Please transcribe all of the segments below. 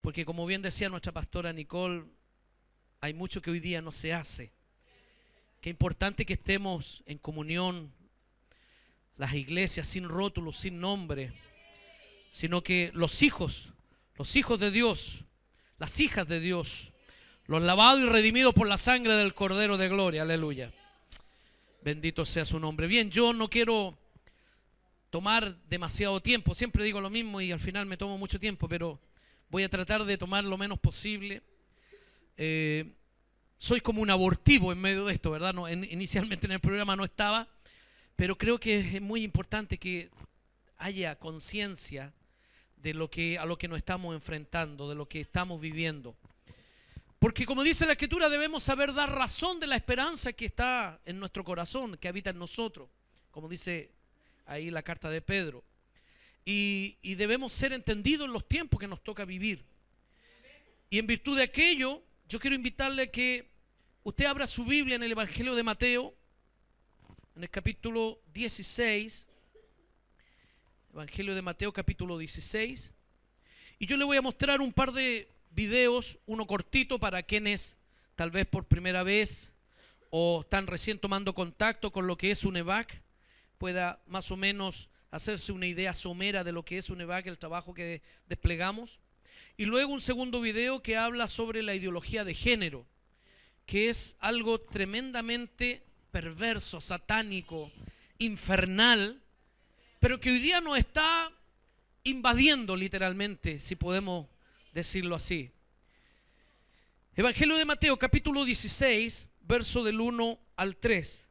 porque como bien decía nuestra pastora Nicole, hay mucho que hoy día no se hace. Qué importante que estemos en comunión, las iglesias sin rótulos, sin nombre, sino que los hijos de Dios, las hijas de Dios, los lavados y redimidos por la sangre del Cordero de Gloria, aleluya. Bendito sea su nombre. Bien, yo no quiero tomar demasiado tiempo, siempre digo lo mismo y al final me tomo mucho tiempo, pero voy a tratar de tomar lo menos posible. Soy como un abortivo en medio de esto, ¿verdad? No, inicialmente en el programa no estaba, pero creo que es muy importante que haya conciencia de a lo que nos estamos enfrentando, de lo que estamos viviendo. Porque como dice la Escritura, debemos saber dar razón de la esperanza que está en nuestro corazón, que habita en nosotros, como dice ahí la carta de Pedro. Y debemos ser entendidos en los tiempos que nos toca vivir. Y en virtud de aquello, yo quiero invitarle a que usted abra su Biblia en el Evangelio de Mateo, en el capítulo 16, Evangelio de Mateo capítulo 16, y yo le voy a mostrar un par de videos, uno cortito para quienes tal vez por primera vez o están recién tomando contacto con lo que es un EVAC, pueda más o menos hacerse una idea somera de lo que es un EVAC, el trabajo que desplegamos. Y luego un segundo video que habla sobre la ideología de género, que es algo tremendamente perverso, satánico, infernal, pero que hoy día nos está invadiendo literalmente, si podemos decirlo así. Evangelio de Mateo, capítulo 16, verso del 1 al 3.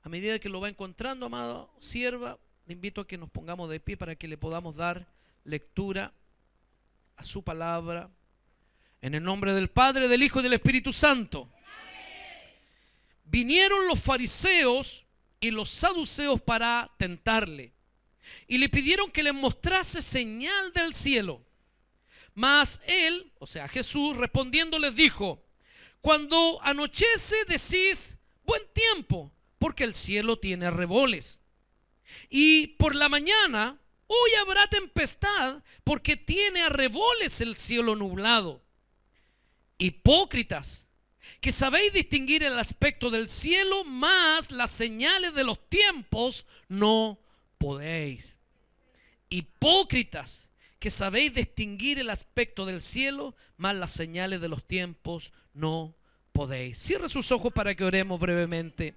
A medida que lo va encontrando, amado sierva, le invito a que nos pongamos de pie para que le podamos dar lectura a su palabra. En el nombre del Padre, del Hijo y del Espíritu Santo. Vinieron los fariseos y los saduceos para tentarle, y le pidieron que les mostrase señal del cielo. Mas él, o sea Jesús, respondiendo les dijo: cuando anochece decís buen tiempo, porque el cielo tiene arreboles. Y por la mañana, hoy habrá tempestad, porque tiene arreboles el cielo nublado. Hipócritas, que sabéis distinguir el aspecto del cielo, mas las señales de los tiempos no podéis. Hipócritas, que sabéis distinguir el aspecto del cielo, mas las señales de los tiempos no podéis. Cierre sus ojos para que oremos brevemente.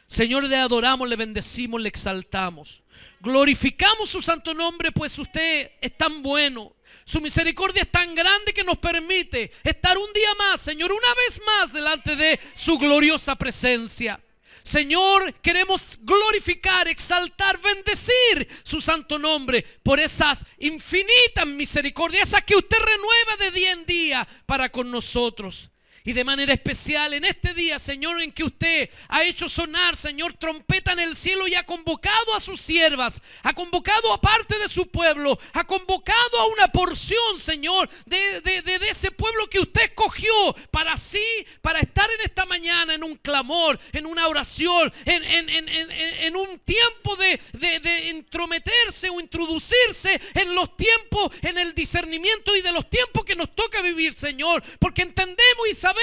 Señor, le adoramos, le bendecimos, le exaltamos. Glorificamos su santo nombre, pues usted es tan bueno. Su misericordia es tan grande que nos permite estar un día más, Señor, una vez más delante de su gloriosa presencia. Señor, queremos glorificar, exaltar, bendecir su santo nombre por esas infinitas misericordias, esas que usted renueva de día en día para con nosotros. Y de manera especial en este día, Señor, en que usted ha hecho sonar, Señor, trompeta en el cielo y ha convocado a sus siervas, ha convocado a parte de su pueblo, ha convocado a una porción, Señor, de ese pueblo que usted escogió para estar en esta mañana en un clamor, en una oración, en un tiempo de intrometerse o introducirse en los tiempos, en el discernimiento y de los tiempos que nos toca vivir, Señor, porque entendemos y sabemos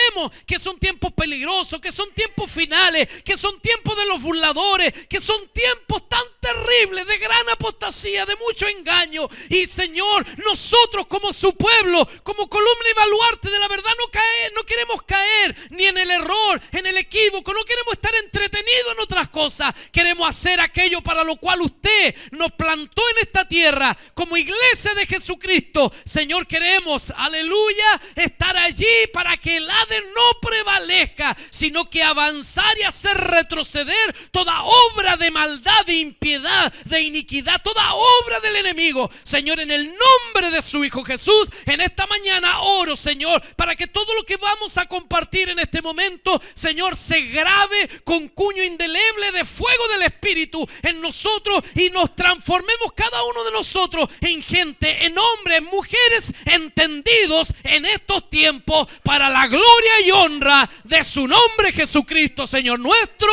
que son tiempos peligrosos, que son tiempos finales, que son tiempos de los burladores, que son tiempos tan terribles de gran apostasía, de mucho engaño. Y Señor, nosotros como su pueblo, como columna y baluarte de la verdad, no queremos caer ni en el error, en el equívoco, no queremos estar entretenidos en otras cosas. Queremos hacer aquello para lo cual usted nos plantó en esta tierra como iglesia de Jesucristo. Señor, queremos, aleluya, estar allí para que el Hades no prevalezca, sino que avanzar y hacer retroceder toda obra de maldad, de impiedad, de iniquidad, toda obra del enemigo. Señor, en el nombre de su Hijo Jesús, en esta mañana oro, Señor, para que todo lo que vamos a compartir en este momento, Señor, se grabe con cuño indeleble de fuego del Espíritu en nosotros y nos transformemos cada uno de nosotros en gente, en hombres, mujeres entendidos en estos tiempos para la gloria y honra de su nombre Jesucristo, Señor nuestro.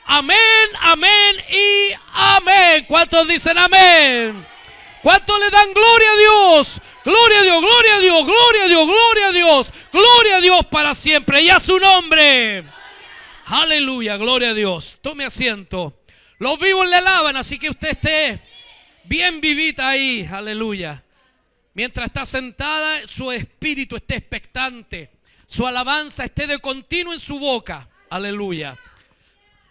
Amén, amén y amén. ¿Cuántos dicen amén? ¿Cuántos le dan gloria a Dios? Gloria a Dios, gloria a Dios, gloria a Dios, gloria a Dios, gloria a Dios para siempre y a su nombre. Aleluya, gloria a Dios. Tome asiento. Los vivos le alaban, así que usted esté bien vivita ahí, aleluya. Mientras está sentada, su espíritu esté expectante, su alabanza esté de continuo en su boca, aleluya.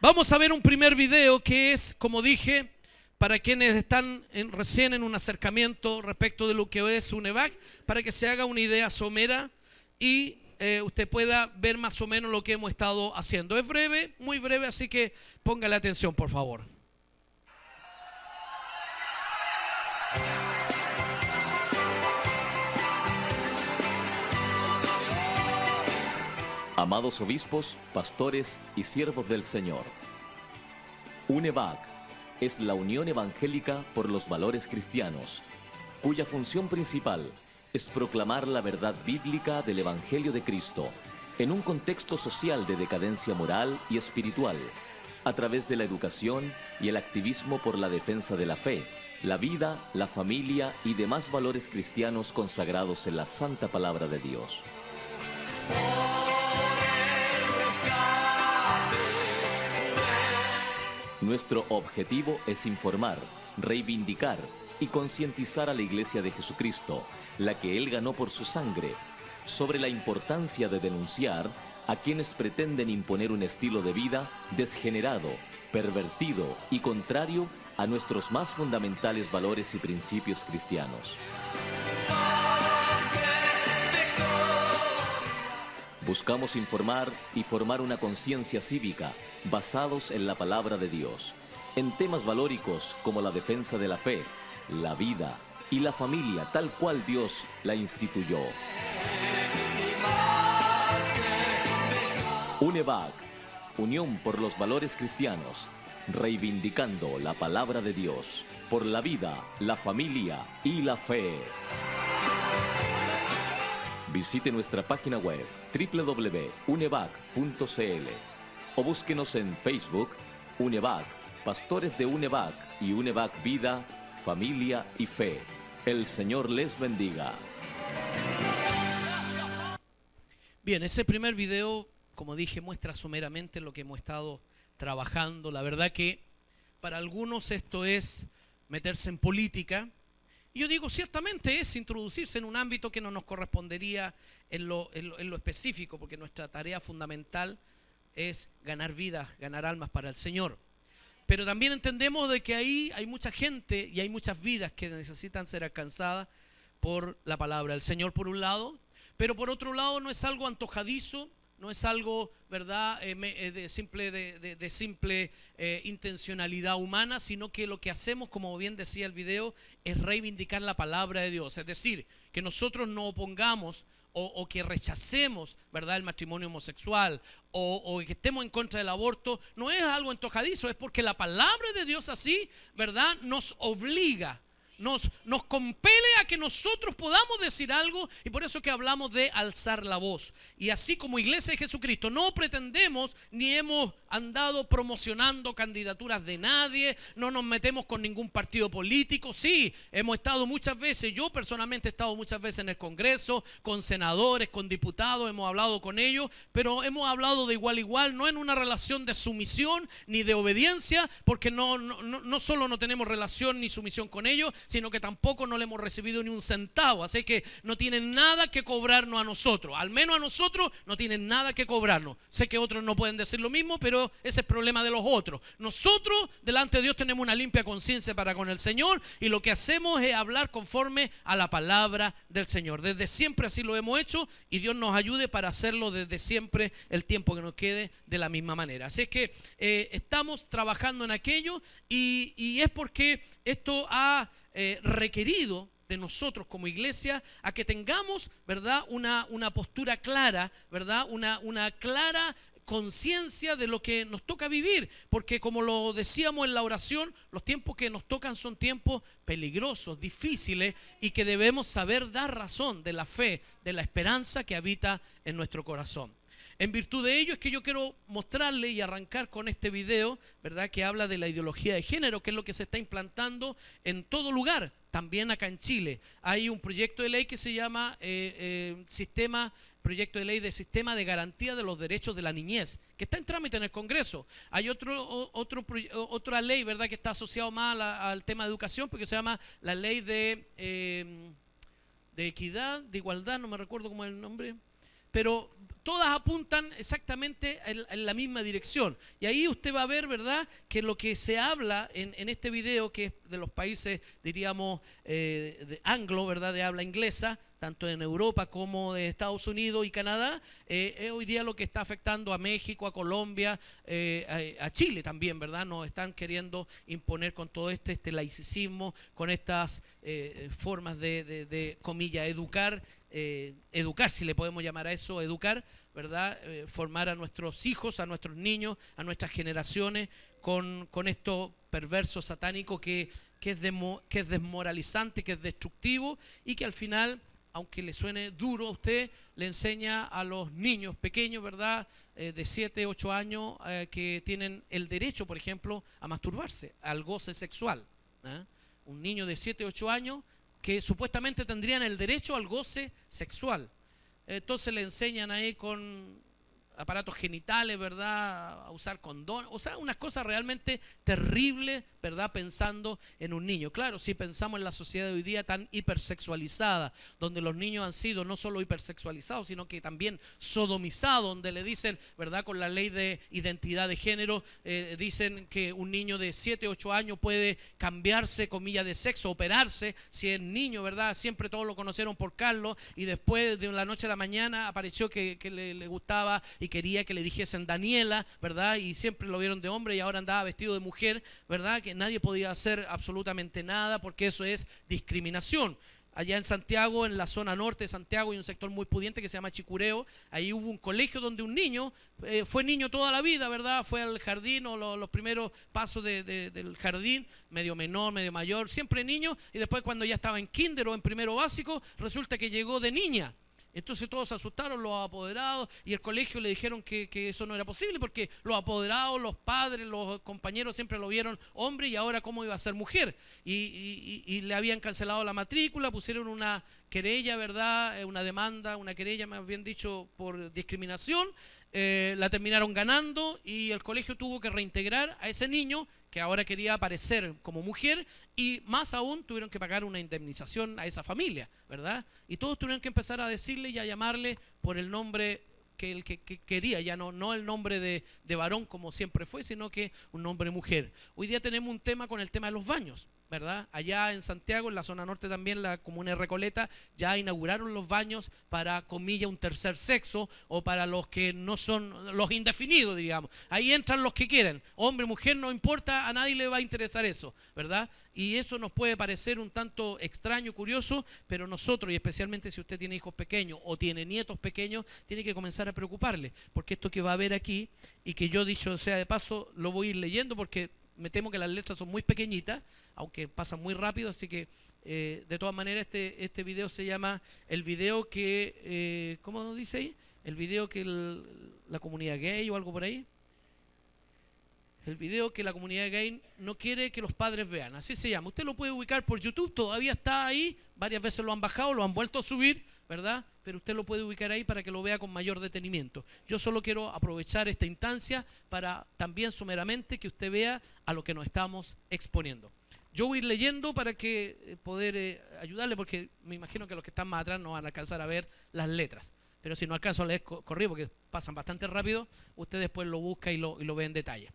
Vamos a ver un primer video que es, como dije, para quienes están recién en un acercamiento respecto de lo que es UNEVAC, para que se haga una idea somera y usted pueda ver más o menos lo que hemos estado haciendo. Es breve, muy breve, así que póngale atención, por favor. Amados obispos, pastores y siervos del Señor, UNEVAC es la Unión Evangélica por los Valores Cristianos, cuya función principal es proclamar la verdad bíblica del Evangelio de Cristo en un contexto social de decadencia moral y espiritual, a través de la educación y el activismo por la defensa de la fe, la vida, la familia y demás valores cristianos consagrados en la Santa Palabra de Dios. Nuestro objetivo es informar, reivindicar y concientizar a la Iglesia de Jesucristo, la que Él ganó por su sangre, sobre la importancia de denunciar a quienes pretenden imponer un estilo de vida desgenerado, pervertido y contrario a nuestros más fundamentales valores y principios cristianos. Buscamos informar y formar una conciencia cívica basados en la palabra de Dios, en temas valóricos como la defensa de la fe, la vida y la familia tal cual Dios la instituyó. UNEVAC, Unión por los Valores Cristianos, reivindicando la palabra de Dios por la vida, la familia y la fe. Visite nuestra página web www.unevac.cl o búsquenos en Facebook, UNEVAC, Pastores de UNEVAC y UNEVAC Vida, Familia y Fe. El Señor les bendiga. Bien, ese primer video, como dije, muestra someramente lo que hemos estado trabajando. La verdad que para algunos esto es meterse en política. Y yo digo, ciertamente es introducirse en un ámbito que no nos correspondería en lo específico, porque nuestra tarea fundamental es ganar vidas, ganar almas para el Señor. Pero también entendemos de que ahí hay mucha gente y hay muchas vidas que necesitan ser alcanzadas por la palabra del Señor por un lado, pero por otro lado no es algo antojadizo, no es algo, ¿verdad?, de simple intencionalidad humana, sino que lo que hacemos, como bien decía el video, es reivindicar la palabra de Dios. Es decir, que nosotros no opongamos o que rechacemos, ¿verdad?, el matrimonio homosexual o que estemos en contra del aborto, no es algo antojadizo, es porque la palabra de Dios así, ¿verdad?, nos obliga. Nos compele a que nosotros podamos decir algo, y por eso que hablamos de alzar la voz. Y así como Iglesia de Jesucristo no pretendemos ni hemos andado promocionando candidaturas de nadie, no nos metemos con ningún partido político. Sí, hemos estado muchas veces, yo personalmente he estado muchas veces en el Congreso, con senadores, con diputados, hemos hablado con ellos, pero hemos hablado de igual a igual, no en una relación de sumisión ni de obediencia, porque no solo no tenemos relación ni sumisión con ellos, sino que tampoco no le hemos recibido ni un centavo. Así que no tienen nada que cobrarnos a nosotros, al menos a nosotros no tienen nada que cobrarnos. Sé que otros no pueden decir lo mismo, pero ese es el problema de los otros. Nosotros delante de Dios tenemos una limpia conciencia para con el Señor, y lo que hacemos es hablar conforme a la palabra del Señor. Desde siempre así lo hemos hecho, y Dios nos ayude para hacerlo desde siempre el tiempo que nos quede de la misma manera. Así es que estamos trabajando en aquello, y es porque esto ha requerido de nosotros como iglesia a que tengamos, ¿verdad?, una postura clara, ¿verdad?, una clara conciencia de lo que nos toca vivir, porque como lo decíamos en la oración, los tiempos que nos tocan son tiempos peligrosos, difíciles, y que debemos saber dar razón de la fe, de la esperanza que habita en nuestro corazón. En virtud de ello es que yo quiero mostrarle y arrancar con este video, ¿verdad?, que habla de la ideología de género, que es lo que se está implantando en todo lugar, también acá en Chile. Hay un proyecto de ley que se llama proyecto de ley de sistema de garantía de los derechos de la niñez, que está en trámite en el Congreso. Hay otra ley, ¿verdad?, que está asociado más al tema de educación, porque se llama la ley de equidad, de igualdad, no me recuerdo cómo es el nombre, pero todas apuntan exactamente en la misma dirección. Y ahí usted va a ver, ¿verdad?, que lo que se habla en este video, que es de los países, diríamos, de anglo, ¿verdad?, de habla inglesa, tanto en Europa como de Estados Unidos y Canadá, es hoy día lo que está afectando a México, a Colombia, a Chile también, ¿verdad? Nos están queriendo imponer con todo este laicismo, con estas formas de comillas, educar, si le podemos llamar a eso, educar, ¿verdad? Formar a nuestros hijos, a nuestros niños, a nuestras generaciones, con esto perverso, satánico, que es desmoralizante, que es destructivo y que al final, aunque le suene duro a usted, le enseña a los niños pequeños, ¿verdad?, de 7, 8 años, que tienen el derecho, por ejemplo, a masturbarse, al goce sexual. Un niño de 7, 8 años que supuestamente tendrían el derecho al goce sexual. Entonces le enseñan ahí con aparatos genitales, ¿verdad?, a usar condón, o sea, unas cosas realmente terribles, ¿verdad?, pensando en un niño. Claro, si pensamos en la sociedad de hoy día tan hipersexualizada, donde los niños han sido no solo hipersexualizados, sino que también sodomizados, donde le dicen, ¿verdad?, con la ley de identidad de género, dicen que un niño de 7, 8 años puede cambiarse, comillas, de sexo, operarse, si es niño, ¿verdad? Siempre todos lo conocieron por Carlos, y después de la noche a la mañana apareció que le gustaba y quería que le dijesen Daniela, ¿verdad? Y siempre lo vieron de hombre y ahora andaba vestido de mujer, ¿verdad? Que nadie podía hacer absolutamente nada porque eso es discriminación. Allá en Santiago, en la zona norte de Santiago, hay un sector muy pudiente que se llama Chicureo. Ahí hubo un colegio donde un niño, fue niño toda la vida, ¿verdad? Fue al jardín o los primeros pasos del jardín, medio menor, medio mayor, siempre niño. Y después cuando ya estaba en kinder o en primero básico, resulta que llegó de niña. Entonces todos se asustaron, los apoderados, y el colegio le dijeron que eso no era posible porque los apoderados, los padres, los compañeros siempre lo vieron hombre y ahora cómo iba a ser mujer. Y le habían cancelado la matrícula, pusieron una querella, ¿verdad? Una demanda, una querella más bien dicho por discriminación, la terminaron ganando y el colegio tuvo que reintegrar a ese niño que ahora quería aparecer como mujer y más aún tuvieron que pagar una indemnización a esa familia, ¿verdad? Y todos tuvieron que empezar a decirle y a llamarle por el nombre que él que quería, ya no el nombre de varón como siempre fue, sino que un nombre mujer. Hoy día tenemos un tema con el tema de los baños, ¿verdad? Allá en Santiago, en la zona norte también, la comuna de Recoleta, ya inauguraron los baños para, comilla, un tercer sexo o para los que no son los indefinidos, digamos. Ahí entran los que quieren, hombre, mujer, no importa, a nadie le va a interesar eso, ¿verdad? Y eso nos puede parecer un tanto extraño, curioso, pero nosotros, y especialmente si usted tiene hijos pequeños o tiene nietos pequeños, tiene que comenzar a preocuparle, porque esto que va a ver aquí, y que yo dicho sea de paso, lo voy a ir leyendo porque me temo que las letras son muy pequeñitas, aunque pasan muy rápido, así que de todas maneras este video se llama el video que, ¿cómo nos dice ahí? El video que la comunidad gay o algo por ahí. El video que la comunidad gay no quiere que los padres vean, así se llama. Usted lo puede ubicar por YouTube, todavía está ahí, varias veces lo han bajado, lo han vuelto a subir, ¿verdad? Pero usted lo puede ubicar ahí para que lo vea con mayor detenimiento. Yo solo quiero aprovechar esta instancia para también someramente que usted vea a lo que nos estamos exponiendo. Yo voy a ir leyendo para que poder ayudarle, porque me imagino que los que están más atrás no van a alcanzar a ver las letras. Pero si no alcanzo a leer corrido, porque pasan bastante rápido, usted después lo busca y lo ve en detalle.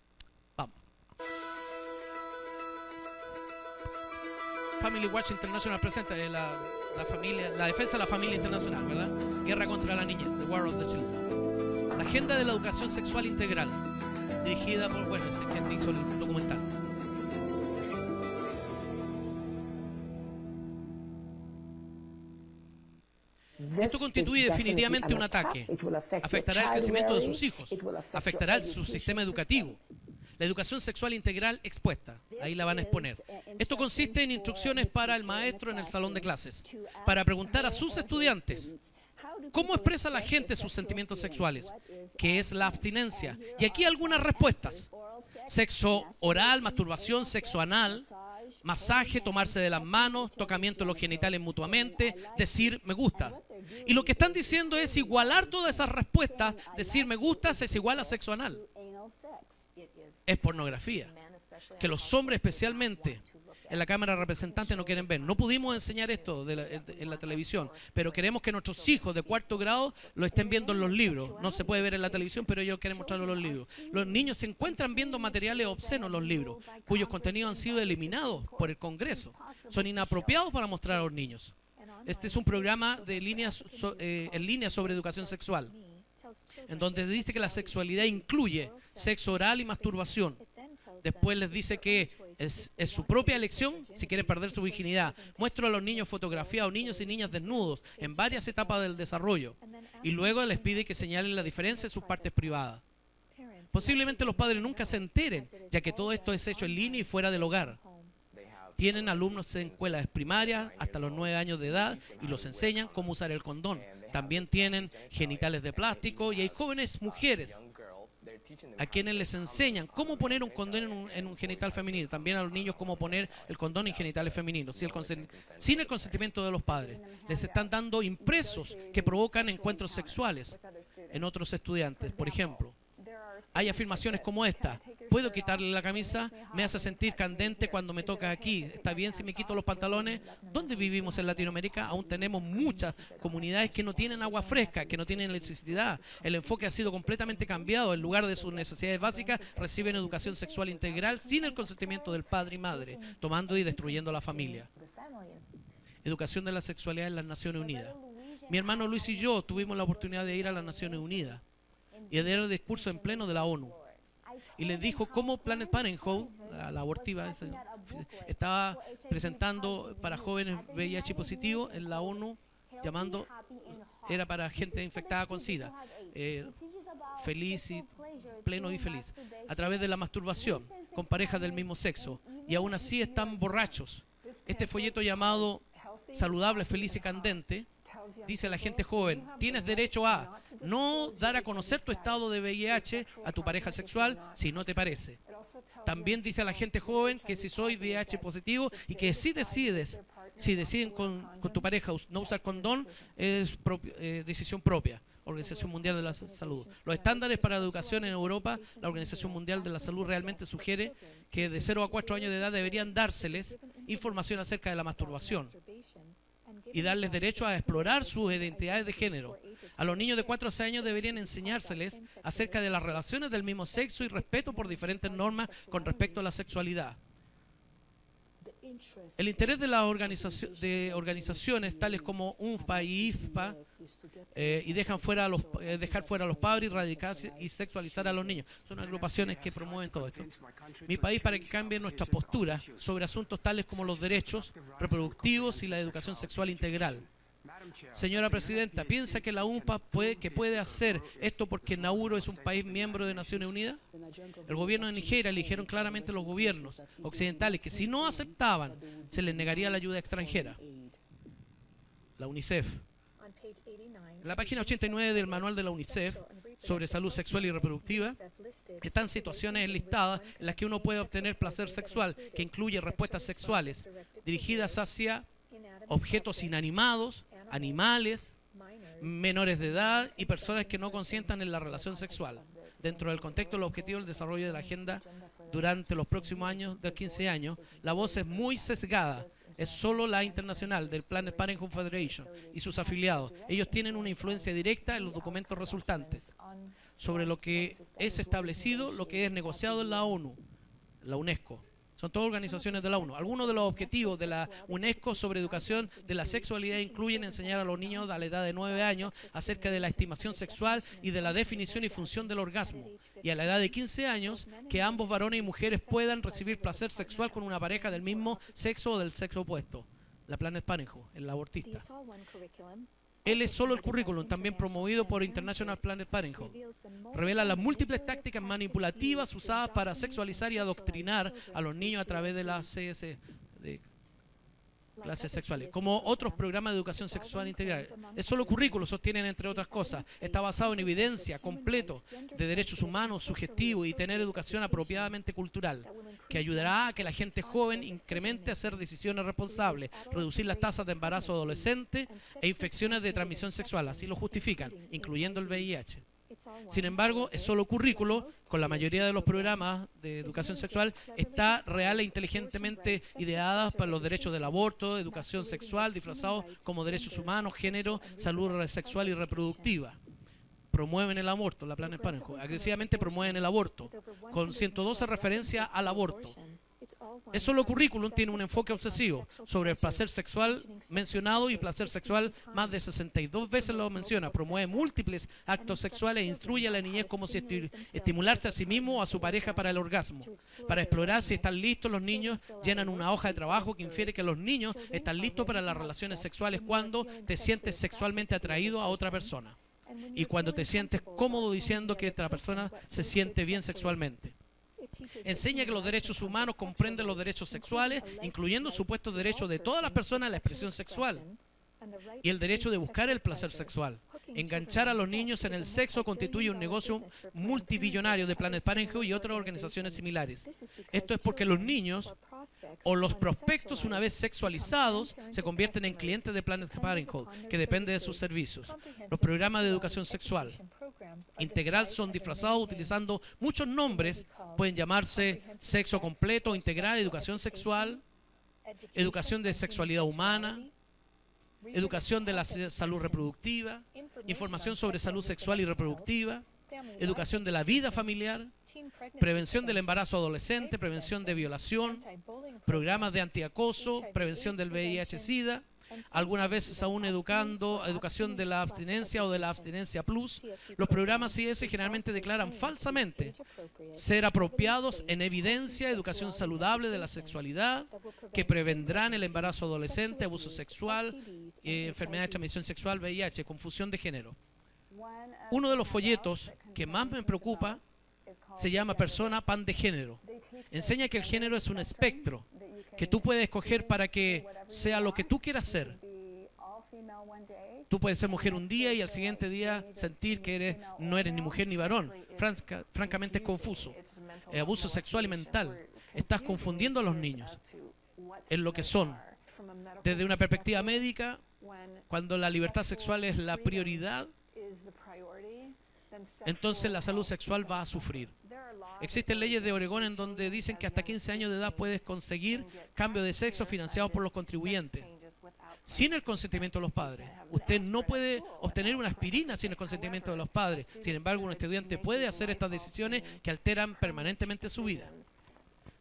Vamos. Family Watch International presenta la defensa de la familia internacional, ¿verdad? Guerra contra la niñez, The War of the Children. La agenda de la educación sexual integral, dirigida por, bueno, ese quien hizo el documental. Esto constituye definitivamente un ataque. Afectará el crecimiento de sus hijos, afectará su sistema educativo. La educación sexual integral expuesta, ahí la van a exponer. Esto consiste en instrucciones para el maestro en el salón de clases, para preguntar a sus estudiantes ¿Cómo expresa la gente sus sentimientos sexuales? ¿Qué es la abstinencia? Y aquí algunas respuestas. Sexo oral, masturbación, sexo anal, masaje, tomarse de las manos, tocamiento de los genitales mutuamente, decir me gustas. Y lo que están diciendo es igualar todas esas respuestas, decir me gustas es igual a sexo anal. Es pornografía, que los hombres especialmente en la Cámara de Representantes no quieren ver. No pudimos enseñar esto en la televisión, pero queremos que nuestros hijos de 4º grado lo estén viendo en los libros. No se puede ver en la televisión, pero ellos quieren mostrarlo en los libros. Los niños se encuentran viendo materiales obscenos en los libros, cuyos contenidos han sido eliminados por el Congreso. Son inapropiados para mostrar a los niños. Este es un programa de en línea sobre educación sexual, en donde dice que la sexualidad incluye sexo oral y masturbación. Después les dice que es su propia elección si quieren perder su virginidad. Muestro a los niños fotografiados, niños y niñas desnudos, en varias etapas del desarrollo. Y luego les pide que señalen la diferencia en sus partes privadas. Posiblemente los padres nunca se enteren, ya que todo esto es hecho en línea y fuera del hogar. Tienen alumnos en escuelas primarias hasta los 9 años de edad y los enseñan cómo usar el condón. También tienen genitales de plástico y hay jóvenes mujeres a quienes les enseñan cómo poner un condón en un genital femenino. También a los niños cómo poner el condón en genitales femeninos, sin el consentimiento de los padres. Les están dando impresos que provocan encuentros sexuales en otros estudiantes. Por ejemplo, hay afirmaciones como esta: ¿puedo quitarle la camisa? Me hace sentir candente cuando me toca aquí. ¿Está bien si me quito los pantalones? ¿Dónde vivimos en Latinoamérica? Aún tenemos muchas comunidades que no tienen agua fresca, que no tienen electricidad. El enfoque ha sido completamente cambiado. En lugar de sus necesidades básicas, reciben educación sexual integral sin el consentimiento del padre y madre, tomando y destruyendo la familia. Educación de la sexualidad en las Naciones Unidas. Mi hermano Luis y yo tuvimos la oportunidad de ir a las Naciones Unidas y de dar el discurso en pleno de la ONU. Y les dijo cómo Planned Parenthood, la abortiva, estaba presentando para jóvenes VIH positivo en la ONU, llamando, era para gente infectada con SIDA, feliz y pleno y feliz, a través de la masturbación, con parejas del mismo sexo. Y aún así están borrachos. Este folleto llamado Saludable, Feliz y Candente dice a la gente joven: tienes derecho a no dar a conocer tu estado de VIH a tu pareja sexual si no te parece. También dice a la gente joven que si soy VIH positivo y que si deciden con tu pareja no usar condón, es decisión propia. Organización Mundial de la Salud. Los estándares para la educación en Europa, la Organización Mundial de la Salud realmente sugiere que de 0 a 4 años de edad deberían dárseles información acerca de la masturbación y darles derecho a explorar sus identidades de género. A los niños de 4 a 6 años deberían enseñárseles acerca de las relaciones del mismo sexo y respeto por diferentes normas con respecto a la sexualidad. El interés de las organizaciones tales como UNFPA y IFPA y dejar fuera a los padres y radicarse y sexualizar a los niños. Son agrupaciones que promueven todo esto. Mi país, para que cambie nuestra postura sobre asuntos tales como los derechos reproductivos y la educación sexual integral. Señora Presidenta, ¿piensa que la UNFPA puede hacer esto porque Nauru es un país miembro de Naciones Unidas? El gobierno de Nigeria eligieron claramente los gobiernos occidentales que si no aceptaban, se les negaría la ayuda extranjera. La UNICEF. En la página 89 del manual de la UNICEF sobre salud sexual y reproductiva están situaciones enlistadas en las que uno puede obtener placer sexual, que incluye respuestas sexuales dirigidas hacia objetos inanimados, animales, menores de edad y personas que no consientan en la relación sexual, dentro del contexto del objetivo del desarrollo de la agenda durante los próximos años de 15 años. La voz es muy sesgada. Es solo la internacional del Planned Parenthood Federation y sus afiliados. Ellos tienen una influencia directa en los documentos resultantes sobre lo que es establecido, lo que es negociado en la ONU, la UNESCO. Son todas organizaciones de la ONU. Algunos de los objetivos de la UNESCO sobre educación de la sexualidad incluyen enseñar a los niños a la edad de 9 años acerca de la estimación sexual y de la definición y función del orgasmo. Y a la edad de 15 años, que ambos varones y mujeres puedan recibir placer sexual con una pareja del mismo sexo o del sexo opuesto. La Planned Parenthood, el abortista. Él es solo el currículum, también promovido por International Planned Parenthood. Revela las múltiples tácticas manipulativas usadas para sexualizar y adoctrinar a los niños a través de la CS. clases sexuales, como otros programas de educación sexual integral. Es solo currículo, sostienen entre otras cosas. Está basado en evidencia completo de derechos humanos, subjetivos y tener educación apropiadamente cultural, que ayudará a que la gente joven incremente hacer decisiones responsables, reducir las tasas de embarazo adolescente e infecciones de transmisión sexual, así lo justifican, incluyendo el VIH. Sin embargo, es solo currículo, con la mayoría de los programas de educación sexual, está real e inteligentemente ideadas para los derechos del aborto, educación sexual, disfrazados como derechos humanos, género, salud sexual y reproductiva. Promueven el aborto, la Planned Parenthood, agresivamente promueven el aborto, con 112 referencias al aborto. Es solo currículum, tiene un enfoque obsesivo sobre el placer sexual mencionado y placer sexual más de 62 veces lo menciona. Promueve múltiples actos sexuales e instruye a la niñez cómo estimularse a sí mismo o a su pareja para el orgasmo. Para explorar si están listos los niños, llenan una hoja de trabajo que infiere que los niños están listos para las relaciones sexuales cuando te sientes sexualmente atraído a otra persona y cuando te sientes cómodo diciendo que esta persona se siente bien sexualmente. Enseña que los derechos humanos comprenden los derechos sexuales, incluyendo supuestos derechos de todas las personas a la expresión sexual y el derecho de buscar el placer sexual. Enganchar a los niños en el sexo constituye un negocio multibillonario de Planned Parenthood y otras organizaciones similares. Esto es porque los niños o los prospectos, una vez sexualizados, se convierten en clientes de Planned Parenthood, que depende de sus servicios. Los programas de educación sexual integral son disfrazados utilizando muchos nombres. Pueden llamarse sexo completo, integral, educación sexual, educación de sexualidad humana, educación de la salud reproductiva, información sobre salud sexual y reproductiva, educación de la vida familiar, prevención del embarazo adolescente, prevención de violación, programas de antiacoso, prevención del VIH-Sida, algunas veces aún educación de la abstinencia o de la abstinencia plus. Los programas CS generalmente declaran falsamente ser apropiados en evidencia, educación saludable de la sexualidad, que prevendrán el embarazo adolescente, abuso sexual, enfermedad de transmisión sexual, VIH, confusión de género. Uno de los folletos que más me preocupa se llama Persona Pan de Género. Enseña que el género es un espectro que tú puedes escoger para que sea lo que tú quieras ser. Tú puedes ser mujer un día y al siguiente día sentir que no eres ni mujer ni varón. Francamente es confuso. Abuso sexual y mental. Estás confundiendo a los niños en lo que son. Desde una perspectiva médica, cuando la libertad sexual es la prioridad, entonces la salud sexual va a sufrir. Existen leyes de Oregón en donde dicen que hasta 15 años de edad puedes conseguir cambio de sexo financiado por los contribuyentes, sin el consentimiento de los padres. Usted no puede obtener una aspirina sin el consentimiento de los padres. Sin embargo, un estudiante puede hacer estas decisiones que alteran permanentemente su vida,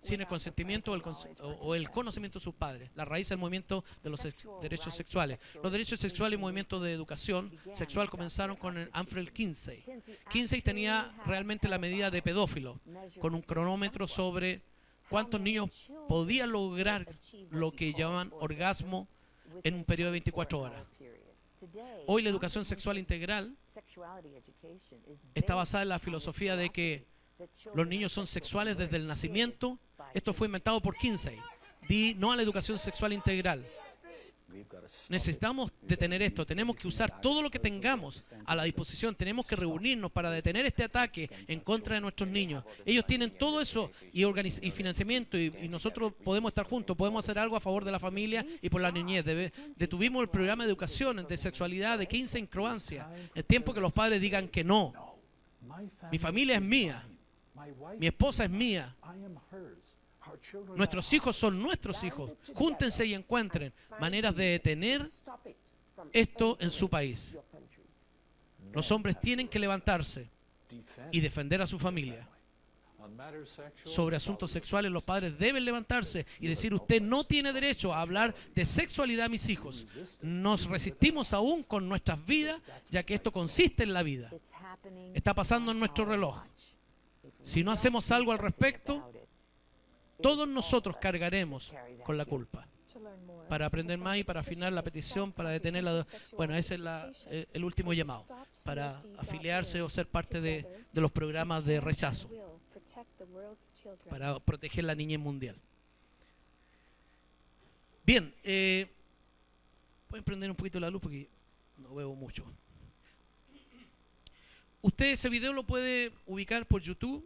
sin el consentimiento o el conocimiento de sus padres. La raíz del movimiento de los derechos sexuales. Los derechos sexuales y movimientos de educación sexual comenzaron con el Alfred Kinsey. Kinsey tenía realmente la medida de pedófilo, con un cronómetro sobre cuántos niños podían lograr lo que llaman orgasmo en un periodo de 24 horas. Hoy la educación sexual integral está basada en la filosofía de que los niños son sexuales desde el nacimiento. Esto fue inventado por Kinsey. Di no a la educación sexual integral. Necesitamos detener esto. Tenemos que usar todo lo que tengamos a la disposición. Tenemos que reunirnos para detener este ataque en contra de nuestros niños. Ellos tienen todo eso y financiamiento y nosotros podemos estar juntos. Podemos hacer algo a favor de la familia y por la niñez. Detuvimos el programa de educación de sexualidad de Kinsey en Croacia. El tiempo que los padres digan que no. Mi familia es mía. Mi esposa es mía. Nuestros hijos son nuestros hijos. Júntense y encuentren maneras de detener esto en su país. Los hombres tienen que levantarse y defender a su familia. Sobre asuntos sexuales, los padres deben levantarse y decir: usted no tiene derecho a hablar de sexualidad a mis hijos. Nos resistimos aún con nuestras vidas, ya que esto consiste en la vida. Está pasando en nuestro reloj. Si no hacemos algo al respecto, todos nosotros cargaremos con la culpa. Para aprender más y para afinar la petición, para detenerla. Bueno, ese es el último llamado, para afiliarse o ser parte de los programas de rechazo, para proteger la niñez mundial. Bien, pueden prender un poquito la luz porque no veo mucho. Usted ese video lo puede ubicar por YouTube,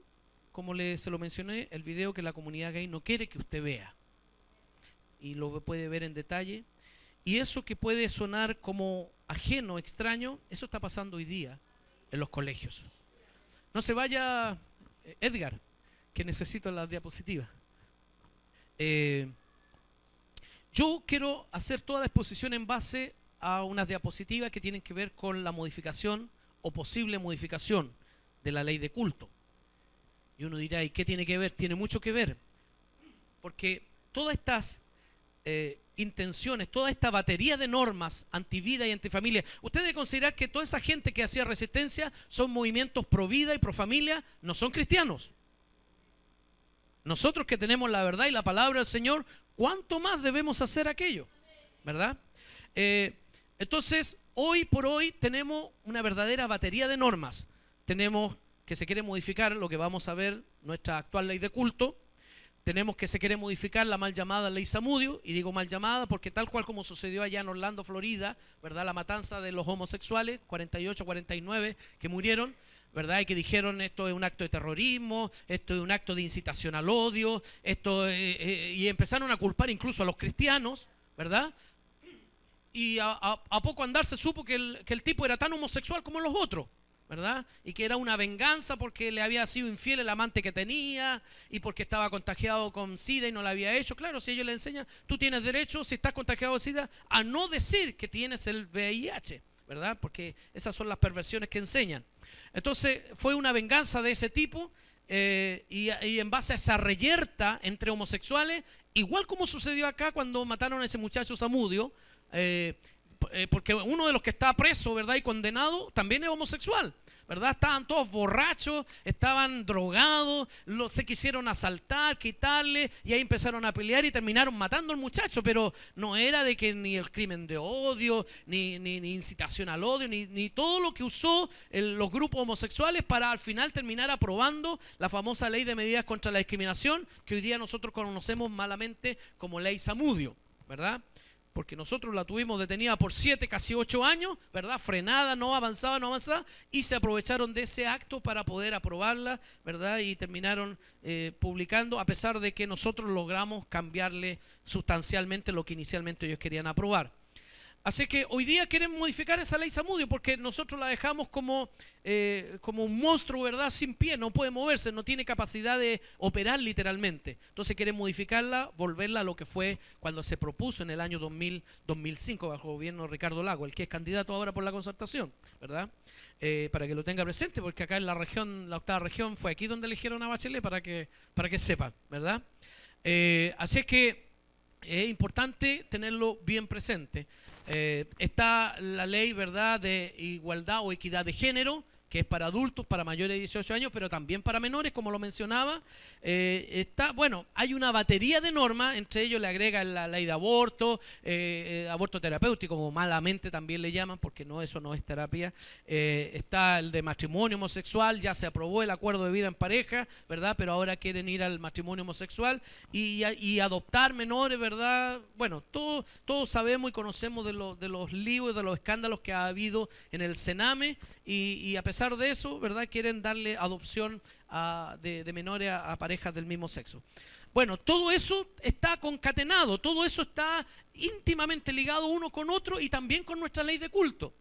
como se lo mencioné, el video que la comunidad gay no quiere que usted vea. Y lo puede ver en detalle. Y eso que puede sonar como ajeno, extraño, eso está pasando hoy día en los colegios. No se vaya, Edgar, que necesito las diapositivas. Yo quiero hacer toda la exposición en base a unas diapositivas que tienen que ver con la modificación o posible modificación de la ley de culto. Y uno dirá, ¿y qué tiene que ver? Tiene mucho que ver, porque todas estas intenciones, toda esta batería de normas antivida y antifamilia, usted debe considerar que toda esa gente que hacía resistencia son movimientos pro vida y pro familia, no son cristianos. Nosotros que tenemos la verdad y la palabra del Señor, ¿cuánto más debemos hacer aquello? ¿Verdad? Entonces, hoy por hoy tenemos una verdadera batería de normas. Tenemos que se quiere modificar lo que vamos a ver, nuestra actual ley de culto. Tenemos que se quiere modificar la mal llamada ley Zamudio, y digo mal llamada porque tal cual como sucedió allá en Orlando, Florida, ¿verdad? La matanza de los homosexuales, 48, 49, que murieron, ¿verdad? Y que dijeron esto es un acto de terrorismo, esto es un acto de incitación al odio, y empezaron a culpar incluso a los cristianos, ¿verdad? Y a poco andar se supo que el tipo era tan homosexual como los otros, ¿verdad? Y que era una venganza porque le había sido infiel el amante que tenía y porque estaba contagiado con SIDA y no lo había hecho. Claro, si ellos le enseñan, tú tienes derecho, si estás contagiado de SIDA, a no decir que tienes el VIH, ¿verdad? Porque esas son las perversiones que enseñan. Entonces fue una venganza de ese tipo y en base a esa reyerta entre homosexuales, igual como sucedió acá cuando mataron a ese muchacho Zamudio, porque uno de los que está preso, ¿verdad? Y condenado también es homosexual, ¿verdad? Estaban todos borrachos, estaban drogados, se quisieron asaltar, quitarle, y ahí empezaron a pelear y terminaron matando al muchacho, pero no era de que ni el crimen de odio, ni incitación al odio, ni todo lo que usó los grupos homosexuales para al final terminar aprobando la famosa ley de medidas contra la discriminación, que hoy día nosotros conocemos malamente como ley Zamudio, ¿verdad? Porque nosotros la tuvimos detenida por 7, casi 8 años, ¿verdad? Frenada, no avanzaba, y se aprovecharon de ese acto para poder aprobarla, ¿verdad? Y terminaron publicando, a pesar de que nosotros logramos cambiarle sustancialmente lo que inicialmente ellos querían aprobar. Así que hoy día quieren modificar esa ley Zamudio porque nosotros la dejamos como un monstruo, ¿verdad? Sin pie, no puede moverse, no tiene capacidad de operar literalmente. Entonces quieren modificarla, volverla a lo que fue cuando se propuso en el año 2005 bajo el gobierno de Ricardo Lagos, el que es candidato ahora por la Concertación, ¿verdad? Para que lo tenga presente, porque acá en la región, la octava región, fue aquí donde eligieron a Bachelet para que sepan, ¿verdad? Así es que es importante tenerlo bien presente. Está la ley, ¿verdad?, de igualdad o equidad de género, que es para adultos, para mayores de 18 años, pero también para menores, como lo mencionaba. Bueno, hay una batería de normas, entre ellos le agregan la ley de aborto, aborto terapéutico, como malamente también le llaman, porque eso no es terapia. Está el de matrimonio homosexual, ya se aprobó el acuerdo de vida en pareja, ¿verdad? Pero ahora quieren ir al matrimonio homosexual y adoptar menores, ¿verdad? Bueno, todos sabemos y conocemos de los líos, de los escándalos que ha habido en el Sename, y a pesar de eso, ¿verdad?, quieren darle adopción de menores a parejas del mismo sexo. Bueno, todo eso está concatenado, todo eso está íntimamente ligado uno con otro y también con nuestra ley de culto.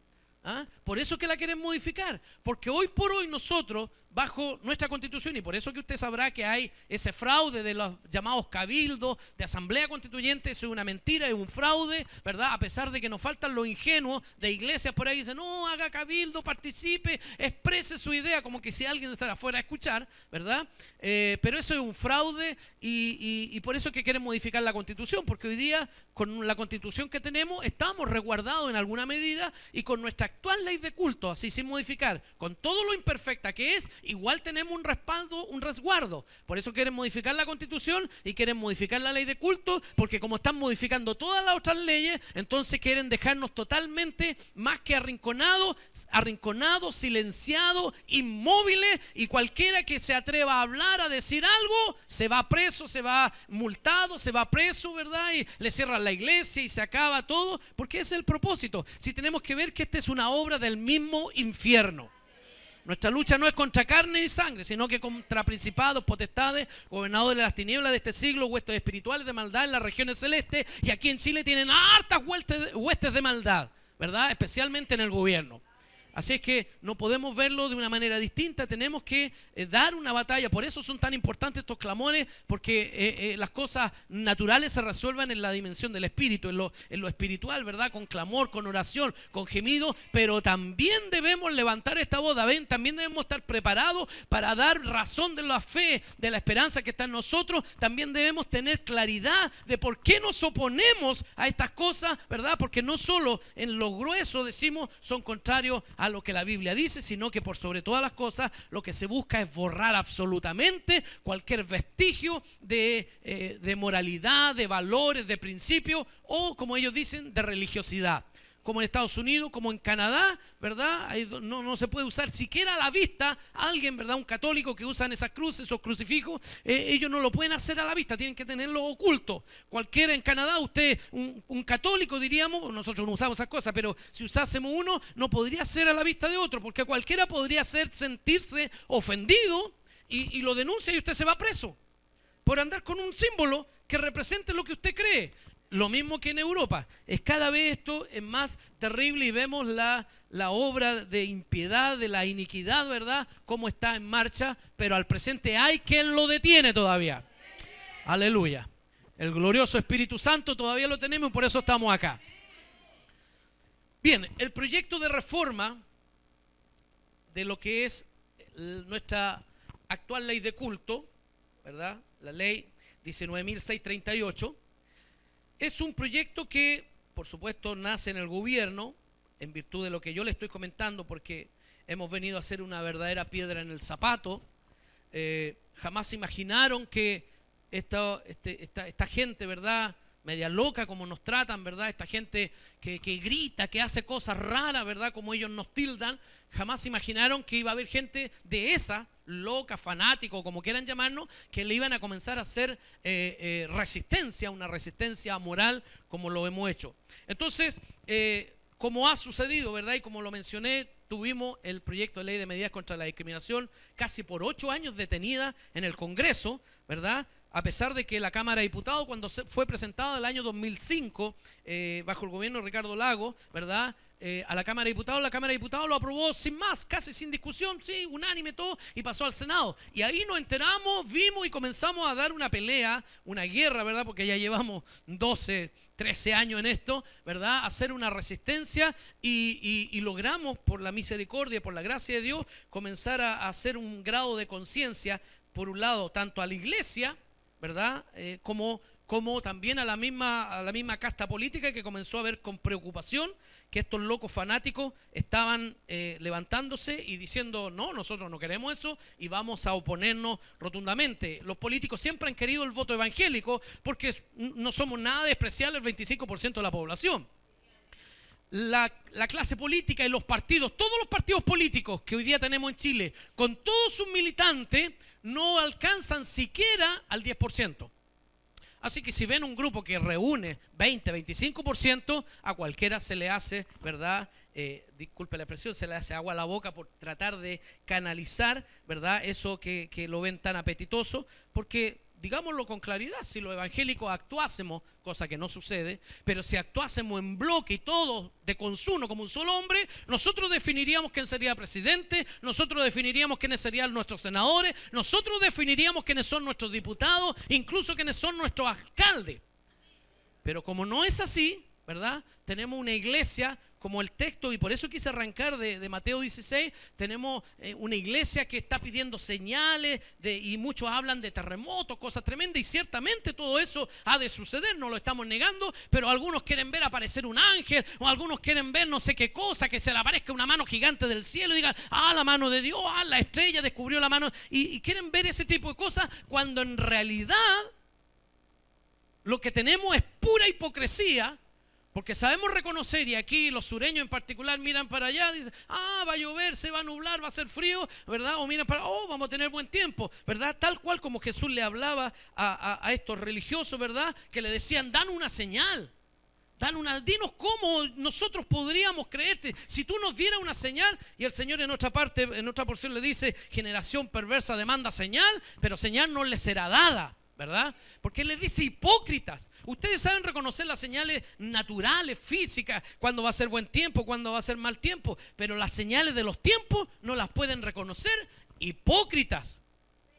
¿Ah? Por eso que la quieren modificar, porque hoy por hoy nosotros, bajo nuestra constitución, y por eso que usted sabrá que hay ese fraude de los llamados cabildos, de asamblea constituyente, eso es una mentira, es un fraude, ¿verdad? A pesar de que nos faltan los ingenuos de iglesias por ahí, dicen, no, haga cabildo, participe, exprese su idea, como que si alguien estará afuera a escuchar, ¿verdad? Pero eso es un fraude y por eso es que quieren modificar la constitución, porque hoy día, con la constitución que tenemos, estamos resguardados en alguna medida, y con nuestra actual ley de culto, así sin modificar, con todo lo imperfecta que es, igual tenemos un respaldo, un resguardo. Por eso quieren modificar la Constitución y quieren modificar la ley de culto, porque como están modificando todas las otras leyes, entonces quieren dejarnos totalmente más que arrinconados, silenciados, inmóviles, y cualquiera que se atreva a hablar, a decir algo, se va preso, se va multado, se va preso, ¿verdad? Y le cierran la iglesia y se acaba todo, porque ese es el propósito. Si tenemos que ver que esta es una obra del mismo infierno. Nuestra lucha no es contra carne ni sangre, sino que contra principados, potestades, gobernadores de las tinieblas de este siglo, huestes espirituales de maldad en las regiones celestes, y aquí en Chile tienen hartas huestes de maldad, ¿verdad? Especialmente en el gobierno. Así es que no podemos verlo de una manera distinta, tenemos que dar una batalla. Por eso son tan importantes estos clamores, porque las cosas naturales se resuelvan en la dimensión del espíritu, en lo espiritual, ¿verdad? Con clamor, con oración, con gemido, pero también debemos levantar esta voz, también debemos estar preparados para dar razón de la fe, de la esperanza que está en nosotros. También debemos tener claridad de por qué nos oponemos a estas cosas, ¿verdad? Porque no solo en lo grueso decimos son contrarios a lo que la Biblia dice, sino que por sobre todas las cosas lo que se busca es borrar absolutamente cualquier vestigio de moralidad, de valores, de principios, o como ellos dicen, de religiosidad. Como en Estados Unidos, como en Canadá, ¿verdad? Ahí no se puede usar siquiera a la vista a alguien, ¿verdad? Un católico que usan esas cruces, esos crucifijos, ellos no lo pueden hacer a la vista, tienen que tenerlo oculto. Cualquiera en Canadá, usted, un católico diríamos, nosotros no usamos esas cosas, pero si usásemos uno, no podría ser a la vista de otro, porque cualquiera podría sentirse ofendido y lo denuncia y usted se va preso por andar con un símbolo que represente lo que usted cree. Lo mismo que en Europa, es cada vez esto es más terrible y vemos la obra de impiedad, de la iniquidad, ¿verdad? Cómo está en marcha, pero al presente hay quien lo detiene todavía. Aleluya. El glorioso Espíritu Santo todavía lo tenemos y por eso estamos acá. Bien, el proyecto de reforma de lo que es nuestra actual ley de culto, ¿verdad? La ley 19.638. Es un proyecto que, por supuesto, nace en el gobierno, en virtud de lo que yo le estoy comentando, porque hemos venido a ser una verdadera piedra en el zapato. Jamás se imaginaron que esta gente, ¿verdad?, media loca como nos tratan, ¿verdad?, esta gente que grita, que hace cosas raras, ¿verdad?, como ellos nos tildan, jamás se imaginaron que iba a haber gente de esa, loca, fanático, como quieran llamarnos, que le iban a comenzar a hacer resistencia, una resistencia moral, como lo hemos hecho. Entonces, como ha sucedido, ¿verdad?, y como lo mencioné, tuvimos el proyecto de ley de medidas contra la discriminación casi por 8 años detenida en el Congreso, ¿verdad?, a pesar de que la Cámara de Diputados, cuando fue presentado el año 2005, bajo el gobierno de Ricardo Lagos, ¿verdad?, a la Cámara de Diputados lo aprobó sin más, casi sin discusión, sí, unánime todo, y pasó al Senado. Y ahí nos enteramos, vimos y comenzamos a dar una pelea, una guerra, ¿verdad?, porque ya llevamos 12, 13 años en esto, ¿verdad?, hacer una resistencia y logramos, por la misericordia, por la gracia de Dios, comenzar a hacer un grado de conciencia, por un lado, tanto a la iglesia, ¿verdad?, como también a la misma casta política, que comenzó a ver con preocupación que estos locos fanáticos estaban levantándose y diciendo, no, nosotros no queremos eso y vamos a oponernos rotundamente. Los políticos siempre han querido el voto evangélico porque no somos nada despreciables el 25% de la población. La clase política y los partidos, todos los partidos políticos que hoy día tenemos en Chile, con todos sus militantes, no alcanzan siquiera al 10%. Así que si ven un grupo que reúne 20, 25%, a cualquiera se le hace, ¿verdad?, disculpe la expresión, se le hace agua a la boca por tratar de canalizar, ¿verdad?, eso que lo ven tan apetitoso, porque digámoslo con claridad, si los evangélicos actuásemos, cosa que no sucede, pero si actuásemos en bloque y todos de consumo como un solo hombre, nosotros definiríamos quién sería presidente, nosotros definiríamos quiénes serían nuestros senadores, nosotros definiríamos quiénes son nuestros diputados, incluso quiénes son nuestros alcaldes. Pero como no es así, ¿verdad?, tenemos una iglesia como el texto, y por eso quise arrancar de Mateo 16, tenemos una iglesia que está pidiendo señales, y muchos hablan de terremotos, cosas tremendas, y ciertamente todo eso ha de suceder, no lo estamos negando, pero algunos quieren ver aparecer un ángel, o algunos quieren ver no sé qué cosa, que se le aparezca una mano gigante del cielo y digan, la mano de Dios, la estrella descubrió la mano, y quieren ver ese tipo de cosas, cuando en realidad lo que tenemos es pura hipocresía. Porque sabemos reconocer, y aquí los sureños en particular miran para allá, dicen, va a llover, se va a nublar, va a hacer frío, ¿verdad? O miran para, vamos a tener buen tiempo, ¿verdad? Tal cual como Jesús le hablaba a estos religiosos, ¿verdad? Que le decían, danos una señal, dinos cómo nosotros podríamos creerte. Si tú nos dieras una señal, y el Señor en otra parte, en otra porción le dice, generación perversa demanda señal, pero señal no le será dada, ¿verdad? Porque Él les dice hipócritas. Ustedes saben reconocer las señales naturales, físicas, cuando va a ser buen tiempo, cuando va a ser mal tiempo, pero las señales de los tiempos no las pueden reconocer. Hipócritas,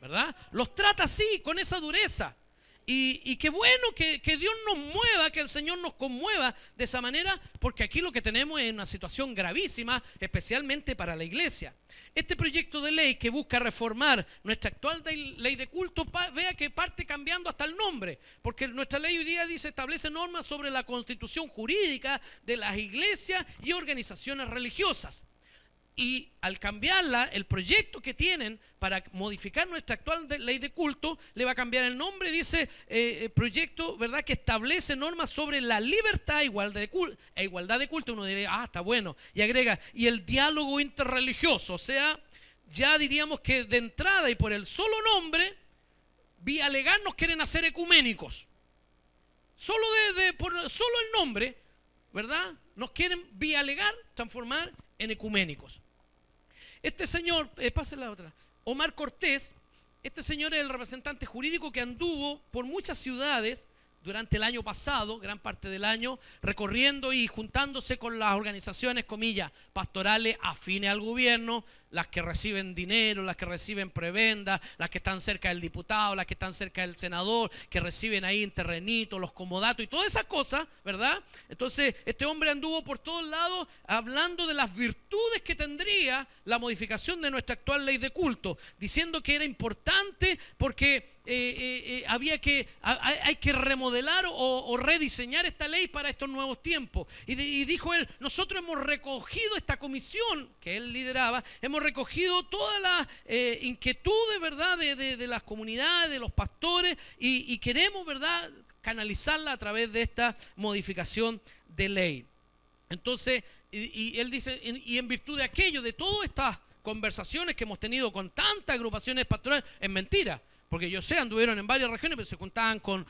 ¿verdad? Los trata así, con esa dureza. Y qué bueno que Dios nos mueva, que el Señor nos conmueva de esa manera, porque aquí lo que tenemos es una situación gravísima, especialmente para la iglesia. Este proyecto de ley que busca reformar nuestra actual ley de culto, vea que parte cambiando hasta el nombre, porque nuestra ley hoy día dice, establece normas sobre la constitución jurídica de las iglesias y organizaciones religiosas. Y al cambiarla, el proyecto que tienen para modificar nuestra actual ley de culto, le va a cambiar el nombre, dice proyecto, ¿verdad?, que establece normas sobre la libertad e igualdad de culto. Uno diría, está bueno. Y agrega, y el diálogo interreligioso. O sea, ya diríamos que de entrada y por el solo nombre, vía legal nos quieren hacer ecuménicos. Solo solo el nombre, ¿verdad?, nos quieren vía legal transformar en ecuménicos. Este señor, pase la otra, Omar Cortés, este señor es el representante jurídico que anduvo por muchas ciudades durante el año pasado, gran parte del año, recorriendo y juntándose con las organizaciones, comillas, pastorales afines al gobierno, las que reciben dinero, las que reciben prebenda, las que están cerca del diputado, las que están cerca del senador, que reciben ahí en terrenito, los comodatos y todas esas cosas, ¿verdad? Entonces, este hombre anduvo por todos lados hablando de las virtudes que tendría la modificación de nuestra actual ley de culto, diciendo que era importante porque hay que remodelar o rediseñar esta ley para estos nuevos tiempos. Y dijo él, nosotros hemos recogido esta comisión que él lideraba, hemos recogido todas las inquietudes, ¿verdad?, de las comunidades, de los pastores, y queremos, ¿verdad?, canalizarla a través de esta modificación de ley. Entonces, y él dice, y en virtud de aquello, de todas estas conversaciones que hemos tenido con tantas agrupaciones pastorales, es mentira. Porque yo sé, anduvieron en varias regiones, pero se juntaban con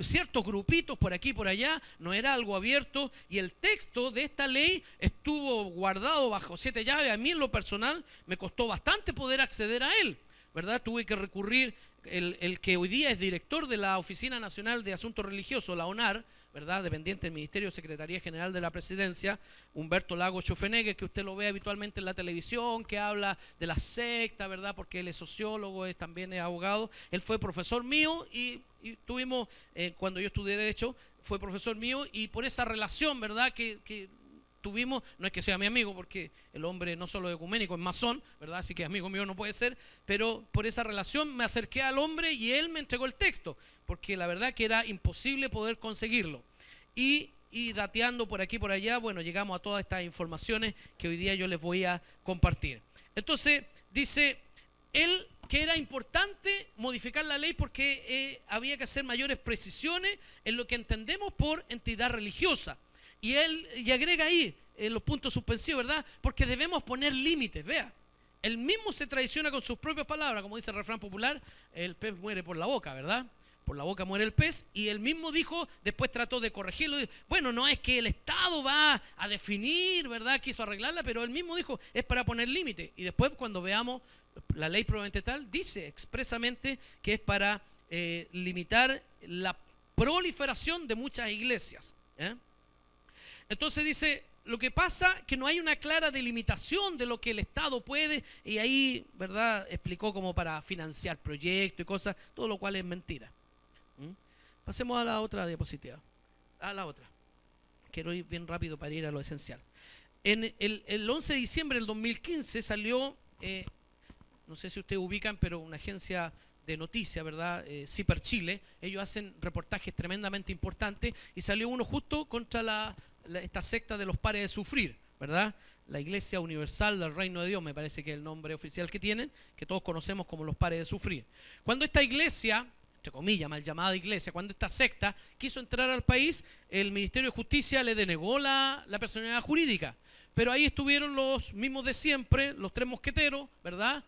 ciertos grupitos por aquí y por allá, no era algo abierto, y el texto de esta ley estuvo guardado bajo 7 llaves. A mí en lo personal me costó bastante poder acceder a él, ¿verdad? Tuve que recurrir, el que hoy día es director de la Oficina Nacional de Asuntos Religiosos, la ONAR, ¿verdad?, dependiente del Ministerio de Secretaría General de la Presidencia, Humberto Lago Schufenegger, que usted lo ve habitualmente en la televisión, que habla de la secta, ¿verdad?, porque él es sociólogo, también es abogado. Él fue profesor mío y tuvimos, cuando yo estudié Derecho, fue profesor mío, y por esa relación, ¿verdad?, que tuvimos, no es que sea mi amigo, porque el hombre no solo es ecuménico, es masón, ¿verdad?, así que amigo mío no puede ser, pero por esa relación me acerqué al hombre y él me entregó el texto, porque la verdad que era imposible poder conseguirlo. Y dateando por aquí y por allá, bueno, llegamos a todas estas informaciones que hoy día yo les voy a compartir. Entonces, dice él que era importante modificar la ley porque había que hacer mayores precisiones en lo que entendemos por entidad religiosa. Y él agrega ahí en los puntos suspensivos, ¿verdad? Porque debemos poner límites, vea. Él mismo se traiciona con sus propias palabras, como dice el refrán popular, el pez muere por la boca, ¿verdad? Por la boca muere el pez, y él mismo dijo, después trató de corregirlo, bueno, no es que el Estado va a definir, ¿verdad?, quiso arreglarla, pero él mismo dijo, es para poner límites. Y después, cuando veamos la ley probablemente tal, dice expresamente que es para limitar la proliferación de muchas iglesias, ¿eh? Entonces dice, lo que pasa que no hay una clara delimitación de lo que el Estado puede, y ahí, ¿verdad?, explicó como para financiar proyectos y cosas, todo lo cual es mentira. Pasemos a la otra diapositiva, a la otra. Quiero ir bien rápido para ir a lo esencial. En el 11 de diciembre del 2015 salió, no sé si ustedes ubican, pero una agencia de noticias, ¿verdad? CIPER Chile, ellos hacen reportajes tremendamente importantes y salió uno justo contra esta secta de los pares de sufrir, ¿verdad? La Iglesia Universal del Reino de Dios, me parece que es el nombre oficial que tienen, que todos conocemos como los pares de sufrir. Cuando esta iglesia, entre comillas, mal llamada iglesia, cuando esta secta quiso entrar al país, el Ministerio de Justicia le denegó la personalidad jurídica. Pero ahí estuvieron los mismos de siempre, los tres mosqueteros, ¿verdad?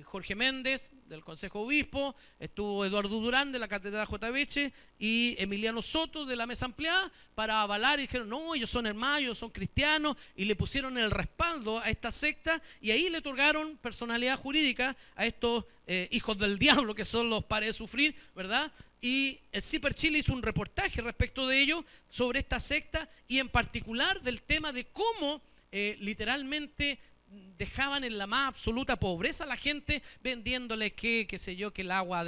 Jorge Méndez del Consejo Obispo, estuvo Eduardo Durán de la Catedral J. Beche y Emiliano Soto de la Mesa Ampliada para avalar y dijeron, no, ellos son hermanos, ellos son cristianos, y le pusieron el respaldo a esta secta y ahí le otorgaron personalidad jurídica a estos hijos del diablo que son los pares de sufrir, ¿verdad? Y el CIPER Chile hizo un reportaje respecto de ello sobre esta secta y en particular del tema de cómo literalmente dejaban en la más absoluta pobreza a la gente vendiéndole qué sé yo, que el agua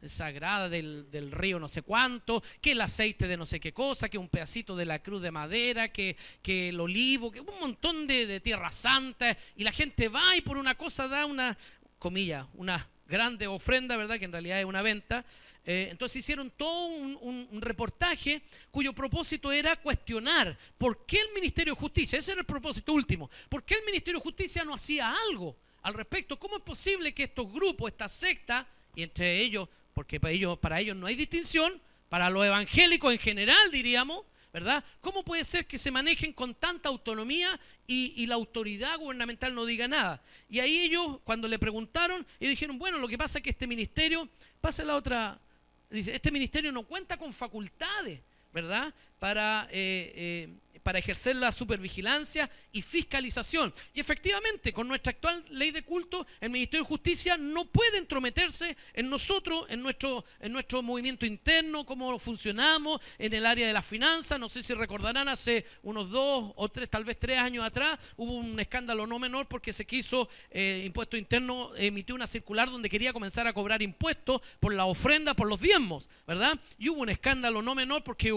sagrada del río no sé cuánto, que el aceite de no sé qué cosa, que un pedacito de la cruz de madera, que el olivo, que un montón de tierra santa, y la gente va y por una cosa da una, comilla, una grande ofrenda, ¿verdad? Que en realidad es una venta. Entonces hicieron todo un reportaje cuyo propósito era cuestionar por qué el Ministerio de Justicia, ese era el propósito último, por qué el Ministerio de Justicia no hacía algo al respecto. ¿Cómo es posible que estos grupos, esta secta, y entre ellos, porque para ellos no hay distinción, para los evangélicos en general diríamos, ¿verdad? ¿Cómo puede ser que se manejen con tanta autonomía y la autoridad gubernamental no diga nada? Y ahí ellos, cuando le preguntaron, ellos dijeron, bueno, lo que pasa es que este ministerio, pasa la otra, dice, este ministerio no cuenta con facultades, ¿verdad? Para ejercer la supervigilancia y fiscalización. Y efectivamente, con nuestra actual ley de culto, el Ministerio de Justicia no puede entrometerse en nosotros, en nuestro movimiento interno, cómo funcionamos, en el área de las finanzas. No sé si recordarán, hace unos 2 o 3, tal vez 3 años atrás, hubo un escándalo no menor porque se quiso, Impuesto Interno emitió una circular donde quería comenzar a cobrar impuestos por la ofrenda, por los diezmos, ¿verdad? Y hubo un escándalo no menor porque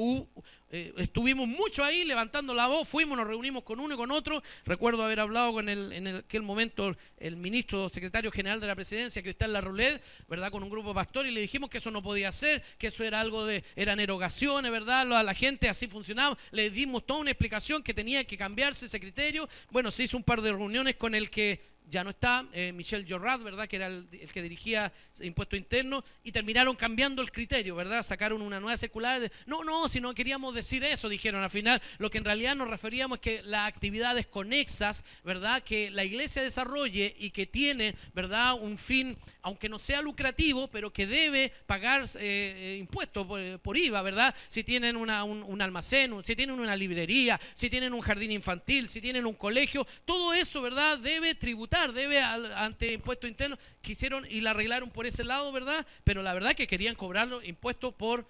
estuvimos mucho ahí levantando la voz, nos reunimos con uno y con otro. Recuerdo haber hablado con en aquel momento el ministro secretario general de la presidencia, Cristal Larroulet, ¿verdad? Con un grupo de pastores, y le dijimos que eso no podía ser, que eso era algo eran erogaciones, ¿verdad? A la gente así funcionaba. Le dimos toda una explicación que tenía que cambiarse ese criterio. Bueno, se hizo un par de reuniones con el que ya no está, Michel Jorrat, ¿verdad? Que era el que dirigía Impuesto Interno, y terminaron cambiando el criterio, ¿verdad? Sacaron una nueva circular. No, si no queríamos decir eso, dijeron al final. Lo que en realidad nos referíamos es que las actividades conexas, ¿verdad? Que la iglesia desarrolle y que tiene, ¿verdad? Un fin, aunque no sea lucrativo, pero que debe pagar impuestos por IVA, ¿verdad? Si tienen un almacén, si tienen una librería, si tienen un jardín infantil, si tienen un colegio, todo eso, ¿verdad? Debe tributar, debe ante Impuesto Interno. Quisieron y la arreglaron por ese lado, ¿verdad? Pero la verdad es que querían cobrar los impuestos por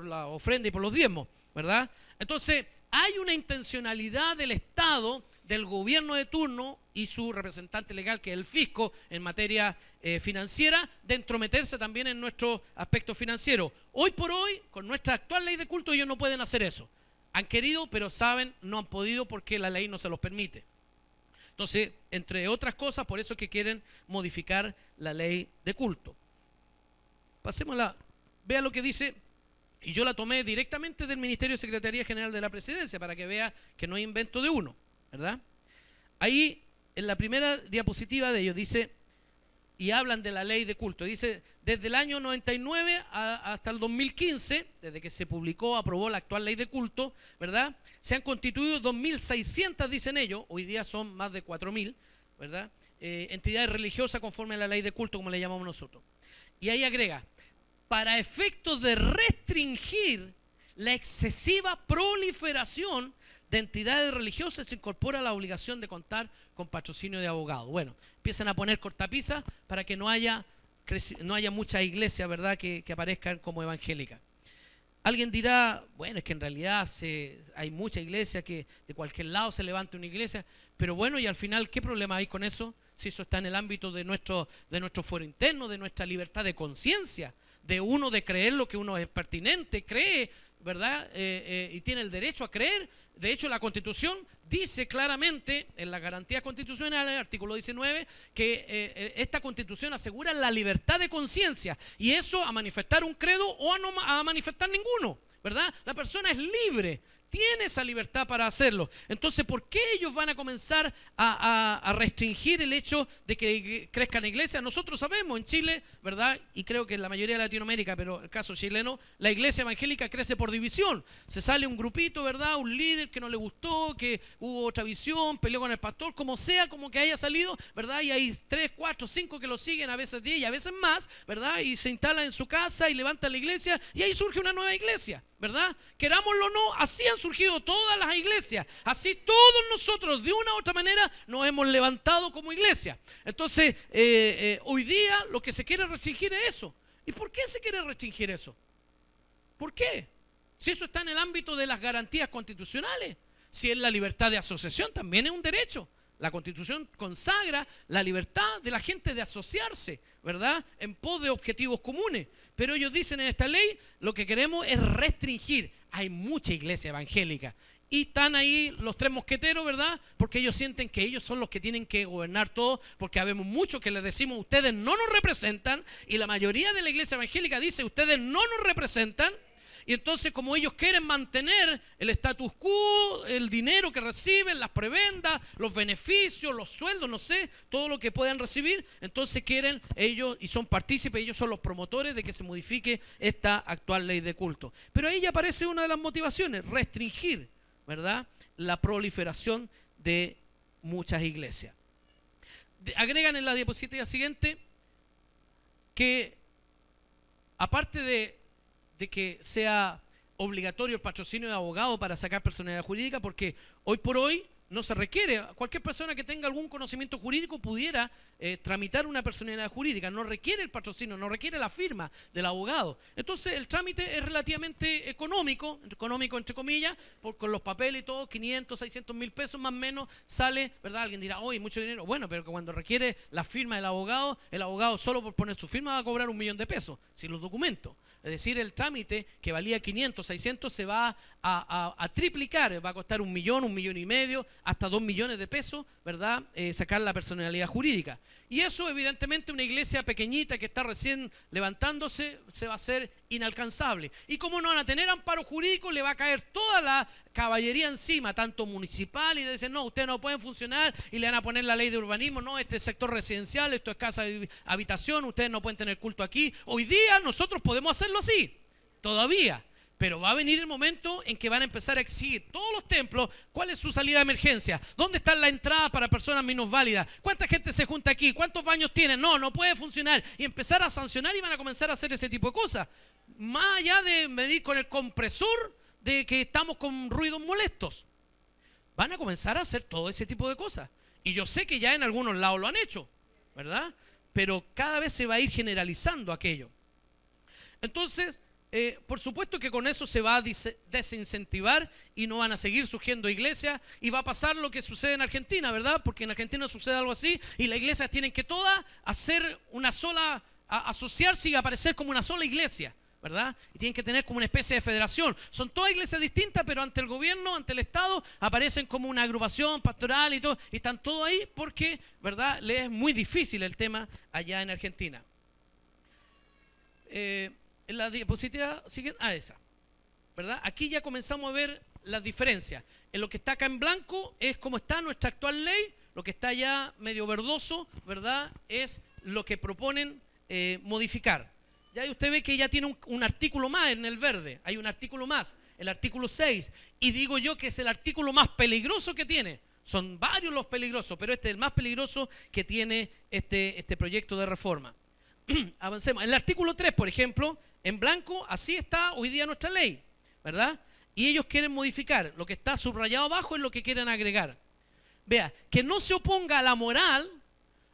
la ofrenda y por los diezmos, ¿verdad? Entonces, hay una intencionalidad del Estado, del gobierno de turno y su representante legal, que es el fisco en materia financiera, de entrometerse también en nuestro aspecto financiero. Hoy por hoy, con nuestra actual ley de culto, ellos no pueden hacer eso. Han querido, pero saben, no han podido porque la ley no se los permite. Entonces, entre otras cosas, por eso es que quieren modificar la ley de culto. Pasémosla, vea lo que dice, y yo la tomé directamente del Ministerio de Secretaría General de la Presidencia para que vea que no hay invento de uno, ¿verdad? Ahí, en la primera diapositiva de ellos, dice, y hablan de la ley de culto, dice, desde el año 99 hasta el 2015, desde que se publicó, aprobó la actual ley de culto, ¿verdad? Se han constituido 2.600, dicen ellos, hoy día son más de 4.000, ¿verdad? Entidades religiosas conforme a la ley de culto, como le llamamos nosotros. Y ahí agrega, para efectos de restringir la excesiva proliferación de entidades religiosas, se incorpora la obligación de contar con patrocinio de abogados. Bueno, empiezan a poner cortapisas para que no haya muchas iglesias, ¿verdad?, que aparezcan como evangélicas. Alguien dirá, bueno, es que en realidad hay muchas iglesias que de cualquier lado se levanta una iglesia, pero bueno, y al final, ¿qué problema hay con eso? Si eso está en el ámbito de nuestro fuero interno, de nuestra libertad de conciencia, de uno de creer lo que uno es pertinente, cree, ¿verdad? Y tiene el derecho a creer. De hecho, la Constitución dice claramente en las garantías constitucionales, el artículo 19, que esta Constitución asegura la libertad de conciencia, y eso a manifestar un credo o a manifestar ninguno, ¿verdad? La persona es libre, tiene esa libertad para hacerlo. Entonces, ¿por qué ellos van a comenzar a restringir el hecho de que crezcan iglesias? Nosotros sabemos en Chile, ¿verdad? Y creo que en la mayoría de Latinoamérica, pero el caso chileno, la iglesia evangélica crece por división. Se sale un grupito, ¿verdad? Un líder que no le gustó, que hubo otra visión, peleó con el pastor, como sea, como que haya salido, ¿verdad? Y hay 3, 4, 5 que lo siguen, a veces 10 y a veces más, ¿verdad? Y se instalan en su casa y levantan la iglesia, y ahí surge una nueva iglesia, ¿verdad? Querámoslo o no, así han surgido todas las iglesias. Así todos nosotros de una u otra manera nos hemos levantado como iglesia. Entonces, hoy día lo que se quiere restringir es eso. ¿Y por qué se quiere restringir eso? ¿Por qué? Si eso está en el ámbito de las garantías constitucionales, si es la libertad de asociación, también es un derecho. La Constitución consagra la libertad de la gente de asociarse, ¿verdad? En pos de objetivos comunes. Pero ellos dicen en esta ley, lo que queremos es restringir. Hay mucha iglesia evangélica y están ahí los tres mosqueteros, ¿verdad? Porque ellos sienten que ellos son los que tienen que gobernar todo, porque habemos muchos que les decimos, ustedes no nos representan, y la mayoría de la iglesia evangélica dice, ustedes no nos representan. Y entonces, como ellos quieren mantener el status quo, el dinero que reciben, las prebendas, los beneficios, los sueldos, no sé, todo lo que puedan recibir, entonces quieren ellos, y son partícipes, ellos son los promotores de que se modifique esta actual ley de culto. Pero ahí ya aparece una de las motivaciones, restringir, ¿verdad?, la proliferación de muchas iglesias. Agregan en la diapositiva siguiente que, aparte de que sea obligatorio el patrocinio de abogado para sacar personalidad jurídica, porque hoy por hoy no se requiere. Cualquier persona que tenga algún conocimiento jurídico pudiera tramitar una personalidad jurídica. No requiere el patrocinio, no requiere la firma del abogado. Entonces el trámite es relativamente económico entre comillas, con los papeles y todo, 500, 600 mil pesos más o menos sale, ¿verdad? Alguien dirá, oye, mucho dinero. Bueno, pero cuando requiere la firma del abogado, el abogado solo por poner su firma va a cobrar 1 millón de pesos, sin los documentos. Es decir, el trámite que valía 500, 600 se va a triplicar, va a costar 1 millón, 1,5 millones, hasta 2 millones de pesos, ¿verdad? Sacar la personalidad jurídica. Y eso, evidentemente, una iglesia pequeñita que está recién levantándose se va a hacer inalcanzable. Y como no van a tener amparo jurídico, le va a caer toda la caballería encima, tanto municipal, y dicen, no, ustedes no pueden funcionar, y le van a poner la ley de urbanismo, no, este es sector residencial, esto es casa de habitación, ustedes no pueden tener culto aquí. Hoy día nosotros podemos hacerlo así, todavía. Pero va a venir el momento en que van a empezar a exigir todos los templos cuál es su salida de emergencia, dónde está la entrada para personas minusválidas, cuánta gente se junta aquí, cuántos baños tienen, no puede funcionar, y empezar a sancionar, y van a comenzar a hacer ese tipo de cosas. Más allá de medir con el compresor de que estamos con ruidos molestos, van a comenzar a hacer todo ese tipo de cosas. Y yo sé que ya en algunos lados lo han hecho, ¿verdad? Pero cada vez se va a ir generalizando aquello. Entonces, por supuesto que con eso se va a desincentivar y no van a seguir surgiendo iglesias, y va a pasar lo que sucede en Argentina, ¿verdad? Porque en Argentina sucede algo así, y las iglesias tienen que todas hacer una sola, asociarse y aparecer como una sola iglesia, ¿verdad? Y tienen que tener como una especie de federación. Son todas iglesias distintas, pero ante el gobierno, ante el Estado, aparecen como una agrupación pastoral y todo, y están todos ahí porque, ¿verdad?, les es muy difícil el tema allá en Argentina. En la diapositiva siguiente, esa, ¿verdad? Aquí ya comenzamos a ver las diferencias. En lo que está acá en blanco es como está nuestra actual ley, lo que está ya medio verdoso, ¿verdad?, es lo que proponen modificar. Ya usted ve que ya tiene un artículo más en el verde, hay un artículo más, el artículo 6, y digo yo que es el artículo más peligroso que tiene. Son varios los peligrosos, pero este es el más peligroso que tiene este proyecto de reforma. Avancemos. En el artículo 3, por ejemplo, en blanco, así está hoy día nuestra ley, ¿verdad? Y ellos quieren modificar. Lo que está subrayado abajo es lo que quieren agregar. Vea, que no se oponga a la moral,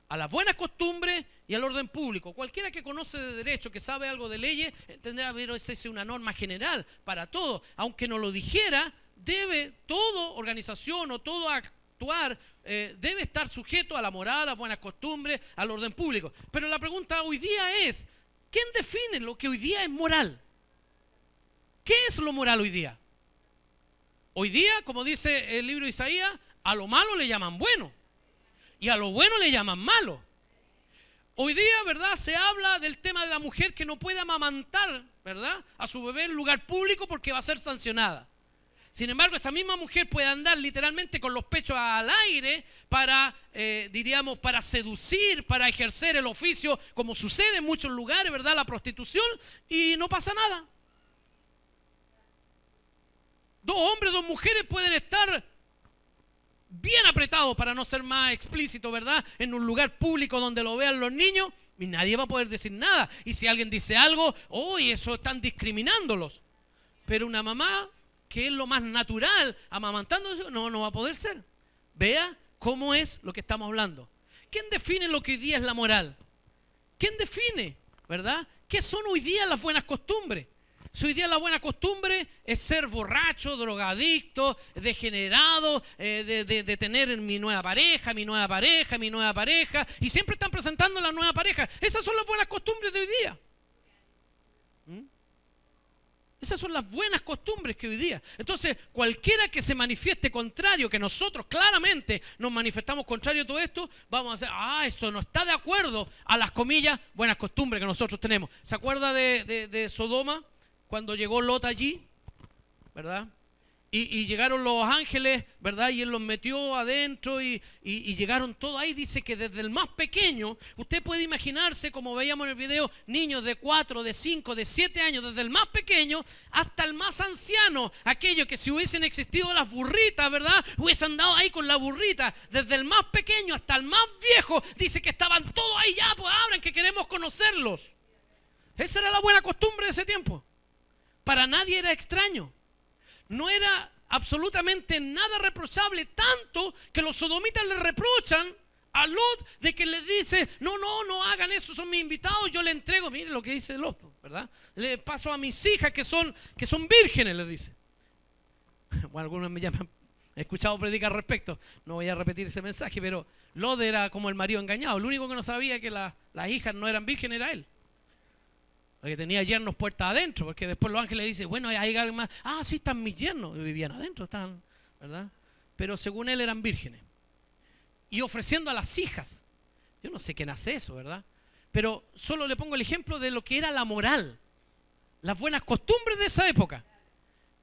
a las buenas costumbres y al orden público. Cualquiera que conoce de derecho, que sabe algo de leyes, entenderá que esa es una norma general para todo. Aunque no lo dijera, debe toda organización o todo actuar, debe estar sujeto a la moral, a las buenas costumbres, al orden público. Pero la pregunta hoy día es, ¿quién define lo que hoy día es moral? ¿Qué es lo moral hoy día? Hoy día, como dice el libro de Isaías, a lo malo le llaman bueno y a lo bueno le llaman malo. Hoy día, ¿verdad?, se habla del tema de la mujer que no puede amamantar, ¿verdad?, a su bebé en lugar público porque va a ser sancionada. Sin embargo, esa misma mujer puede andar literalmente con los pechos al aire para, diríamos, para seducir, para ejercer el oficio, como sucede en muchos lugares, ¿verdad?, la prostitución, y no pasa nada. Dos hombres, dos mujeres pueden estar bien apretados, para no ser más explícito, ¿verdad?, en un lugar público donde lo vean los niños y nadie va a poder decir nada. Y si alguien dice algo, eso están discriminándolos. Pero una mamá, que es lo más natural, amamantando, no va a poder ser. Vea cómo es lo que estamos hablando. ¿Quién define lo que hoy día es la moral? ¿Quién define, verdad? ¿Qué son hoy día las buenas costumbres? Si hoy día la buena costumbre es ser borracho, drogadicto, degenerado, de tener mi nueva pareja, y siempre están presentando la nueva pareja. Esas son las buenas costumbres de hoy día. Esas son las buenas costumbres que hoy día. Entonces, cualquiera que se manifieste contrario, que nosotros claramente nos manifestamos contrario a todo esto, vamos a decir, eso no está de acuerdo a las comillas buenas costumbres que nosotros tenemos. ¿Se acuerda de Sodoma? Cuando llegó Lot allí, ¿verdad? Y llegaron los ángeles, ¿verdad? Y él los metió adentro y llegaron todos ahí. Dice que desde el más pequeño, usted puede imaginarse, como veíamos en el video, niños de 4, de 5, de 7 años, desde el más pequeño hasta el más anciano. Aquellos que si hubiesen existido las burritas, ¿verdad?, hubiesen andado ahí con la burrita. Desde el más pequeño hasta el más viejo, dice que estaban todos ahí ya, pues abran que queremos conocerlos. Esa era la buena costumbre de ese tiempo. Para nadie era extraño. No era absolutamente nada reprochable, tanto que los sodomitas le reprochan a Lot de que le dice, no hagan eso, son mis invitados, yo le entrego, mire lo que dice Lot, ¿verdad? Le paso a mis hijas que son vírgenes, le dice. Bueno, algunos me llaman, he escuchado predicar al respecto, no voy a repetir ese mensaje, pero Lot era como el marido engañado, el único que no sabía que las hijas no eran vírgenes era él. Porque tenía yernos puertas adentro, porque después los ángeles dicen, bueno, hay alguien más. Sí, están mis yernos. Y vivían adentro, están, ¿verdad? Pero según él eran vírgenes. Y ofreciendo a las hijas. Yo no sé quién hace eso, ¿verdad? Pero solo le pongo el ejemplo de lo que era la moral. Las buenas costumbres de esa época.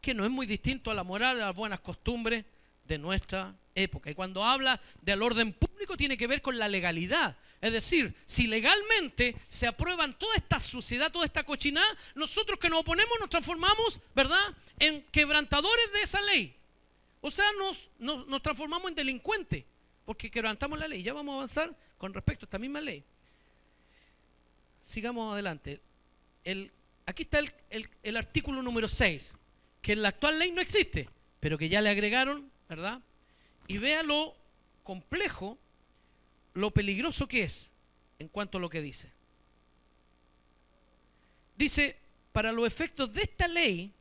Que no es muy distinto a la moral, a las buenas costumbres de nuestra época. Y cuando habla del orden público tiene que ver con la legalidad. Es decir, si legalmente se aprueban toda esta suciedad, toda esta cochinada, nosotros que nos oponemos nos transformamos, ¿verdad?, en quebrantadores de esa ley. O sea, nos transformamos en delincuentes, porque quebrantamos la ley. Ya vamos a avanzar con respecto a esta misma ley. Sigamos adelante. Aquí está el artículo número 6, que en la actual ley no existe, pero que ya le agregaron, ¿verdad? Y vea lo complejo, lo peligroso que es en cuanto a lo que dice. Dice, para los efectos de esta ley,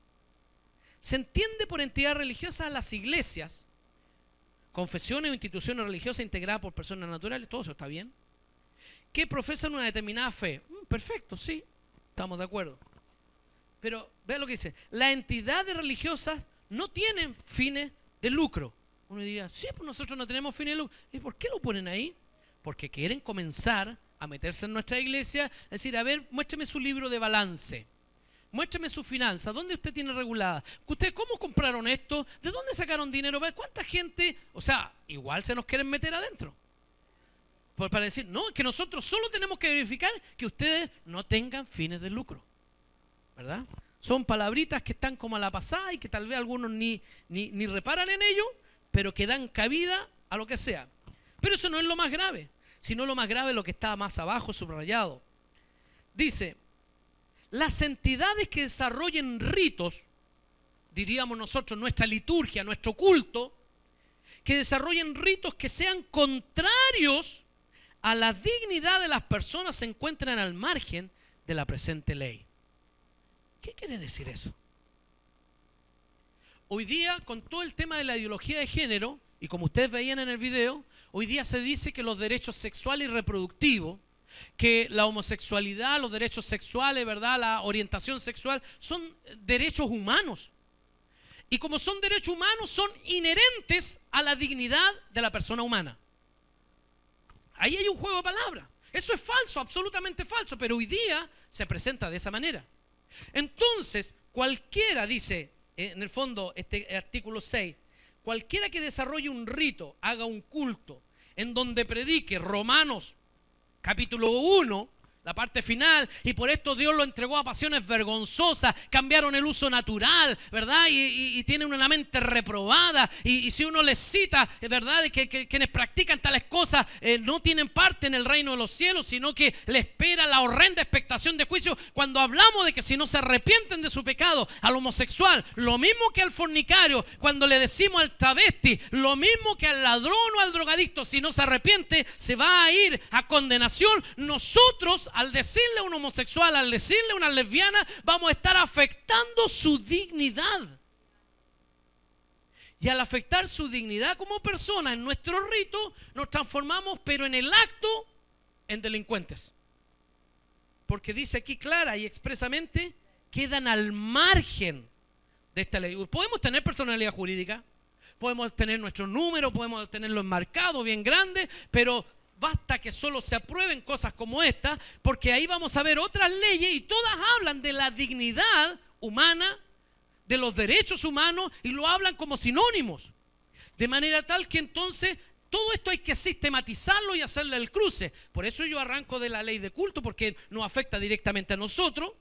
se entiende por entidad religiosa a las iglesias, confesiones o instituciones religiosas integradas por personas naturales, todo eso está bien, que profesan una determinada fe. Perfecto, sí, estamos de acuerdo. Pero vea lo que dice, las entidades religiosas no tienen fines de lucro. Uno diría, sí, pues nosotros no tenemos fines de lucro. ¿Y por qué lo ponen ahí? Porque quieren comenzar a meterse en nuestra iglesia, decir, a ver, muéstrame su libro de balance, muéstrame su finanza, ¿dónde usted tiene regulada? ¿Ustedes cómo compraron esto? ¿De dónde sacaron dinero? ¿Cuánta gente? O sea, igual se nos quieren meter adentro. Para decir, no, que nosotros solo tenemos que verificar que ustedes no tengan fines de lucro, ¿verdad? Son palabritas que están como a la pasada y que tal vez algunos ni reparan en ello, pero que dan cabida a lo que sea. Pero eso no es lo más grave, sino lo más grave es lo que está más abajo subrayado. Dice, las entidades que desarrollen ritos, diríamos nosotros, nuestra liturgia, nuestro culto, que desarrollen ritos que sean contrarios a la dignidad de las personas, se encuentran al margen de la presente ley. ¿Qué quiere decir eso? Hoy día, con todo el tema de la ideología de género, y como ustedes veían en el video, hoy día se dice que los derechos sexuales y reproductivos, que la homosexualidad, los derechos sexuales, ¿verdad?, la orientación sexual, son derechos humanos. Y como son derechos humanos, son inherentes a la dignidad de la persona humana. Ahí hay un juego de palabras. Eso es falso, absolutamente falso, pero hoy día se presenta de esa manera. Entonces, cualquiera, dice en el fondo este artículo 6, cualquiera que desarrolle un rito, haga un culto, en donde predique Romanos capítulo 1, la parte final, y por esto Dios lo entregó a pasiones vergonzosas, cambiaron el uso natural, ¿verdad? Y tienen una mente reprobada, y si uno les cita, ¿verdad? Que quienes practican tales cosas no tienen parte en el reino de los cielos, sino que les espera la horrenda expectación de juicio. Cuando hablamos de que si no se arrepienten de su pecado, al homosexual, lo mismo que al fornicario, cuando le decimos al travesti, lo mismo que al ladrón o al drogadicto, si no se arrepiente, se va a ir a condenación. Nosotros, al decirle a un homosexual, al decirle a una lesbiana, vamos a estar afectando su dignidad. Y al afectar su dignidad como persona en nuestro rito, nos transformamos, pero en el acto, en delincuentes. Porque dice aquí clara y expresamente, quedan al margen de esta ley. Podemos tener personalidad jurídica, podemos tener nuestro número, podemos tenerlo enmarcado bien grande, pero basta que solo se aprueben cosas como esta, porque ahí vamos a ver otras leyes y todas hablan de la dignidad humana, de los derechos humanos, y lo hablan como sinónimos. De manera tal que entonces todo esto hay que sistematizarlo y hacerle el cruce. Por eso yo arranco de la ley de culto, porque nos afecta directamente a nosotros,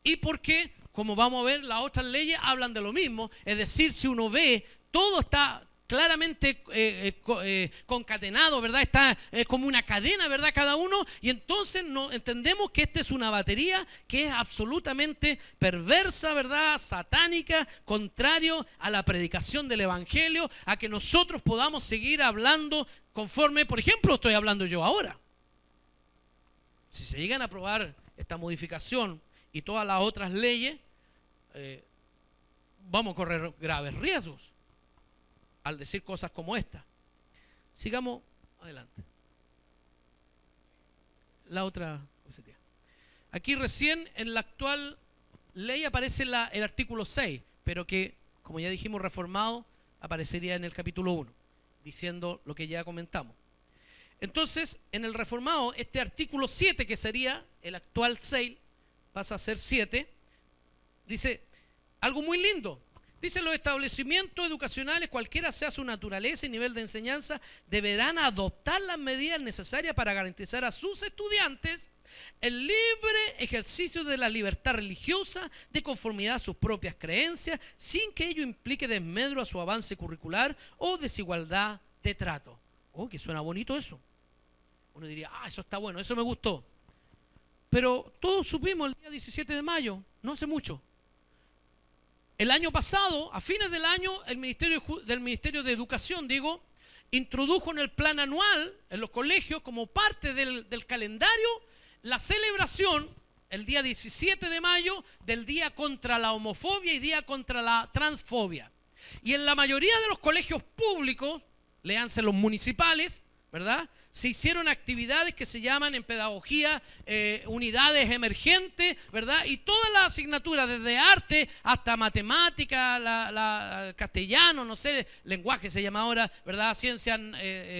y porque, como vamos a ver, las otras leyes hablan de lo mismo. Es decir, si uno ve, todo está claramente concatenado, ¿verdad? Está como una cadena, ¿verdad? Cada uno, y entonces entendemos que esta es una batería que es absolutamente perversa, ¿verdad? Satánica, contrario a la predicación del evangelio, a que nosotros podamos seguir hablando conforme, por ejemplo, estoy hablando yo ahora. Si se llegan a aprobar esta modificación y todas las otras leyes, vamos a correr graves riesgos al decir cosas como esta. Sigamos adelante. La otra. Aquí recién en la actual ley aparece el artículo 6, pero que, como ya dijimos, reformado, aparecería en el capítulo 1, diciendo lo que ya comentamos. Entonces, en el reformado, este artículo 7, que sería el actual 6, pasa a ser 7, dice algo muy lindo. Dice, los establecimientos educacionales, cualquiera sea su naturaleza y nivel de enseñanza, deberán adoptar las medidas necesarias para garantizar a sus estudiantes el libre ejercicio de la libertad religiosa de conformidad a sus propias creencias, sin que ello implique desmedro a su avance curricular o desigualdad de trato. Oh, que suena bonito eso. Uno diría, eso está bueno, eso me gustó. Pero todos supimos el día 17 de mayo, no hace mucho. El año pasado, a fines del año, el Ministerio de Educación, introdujo en el plan anual, en los colegios, como parte del calendario, la celebración, el día 17 de mayo, del Día contra la Homofobia y Día contra la Transfobia. Y en la mayoría de los colegios públicos, léanse los municipales, ¿verdad?, se hicieron actividades que se llaman en pedagogía unidades emergentes, ¿verdad? Y todas las asignaturas, desde arte hasta matemática, castellano, no sé, lenguaje se llama ahora, ¿verdad? Ciencias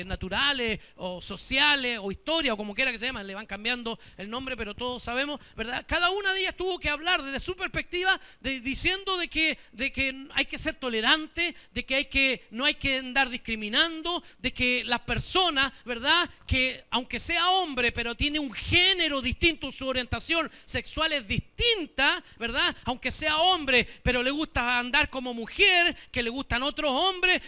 naturales o sociales o historia o como quiera que se llaman, le van cambiando el nombre, pero todos sabemos, ¿verdad? Cada una de ellas tuvo que hablar desde su perspectiva, diciendo de que hay que ser tolerante, de que no hay que andar discriminando, de que las personas, ¿verdad?, que aunque sea hombre, pero tiene un género distinto, su orientación sexual es distinta, ¿verdad? Aunque sea hombre, pero le gusta andar como mujer, que le gustan otros hombres,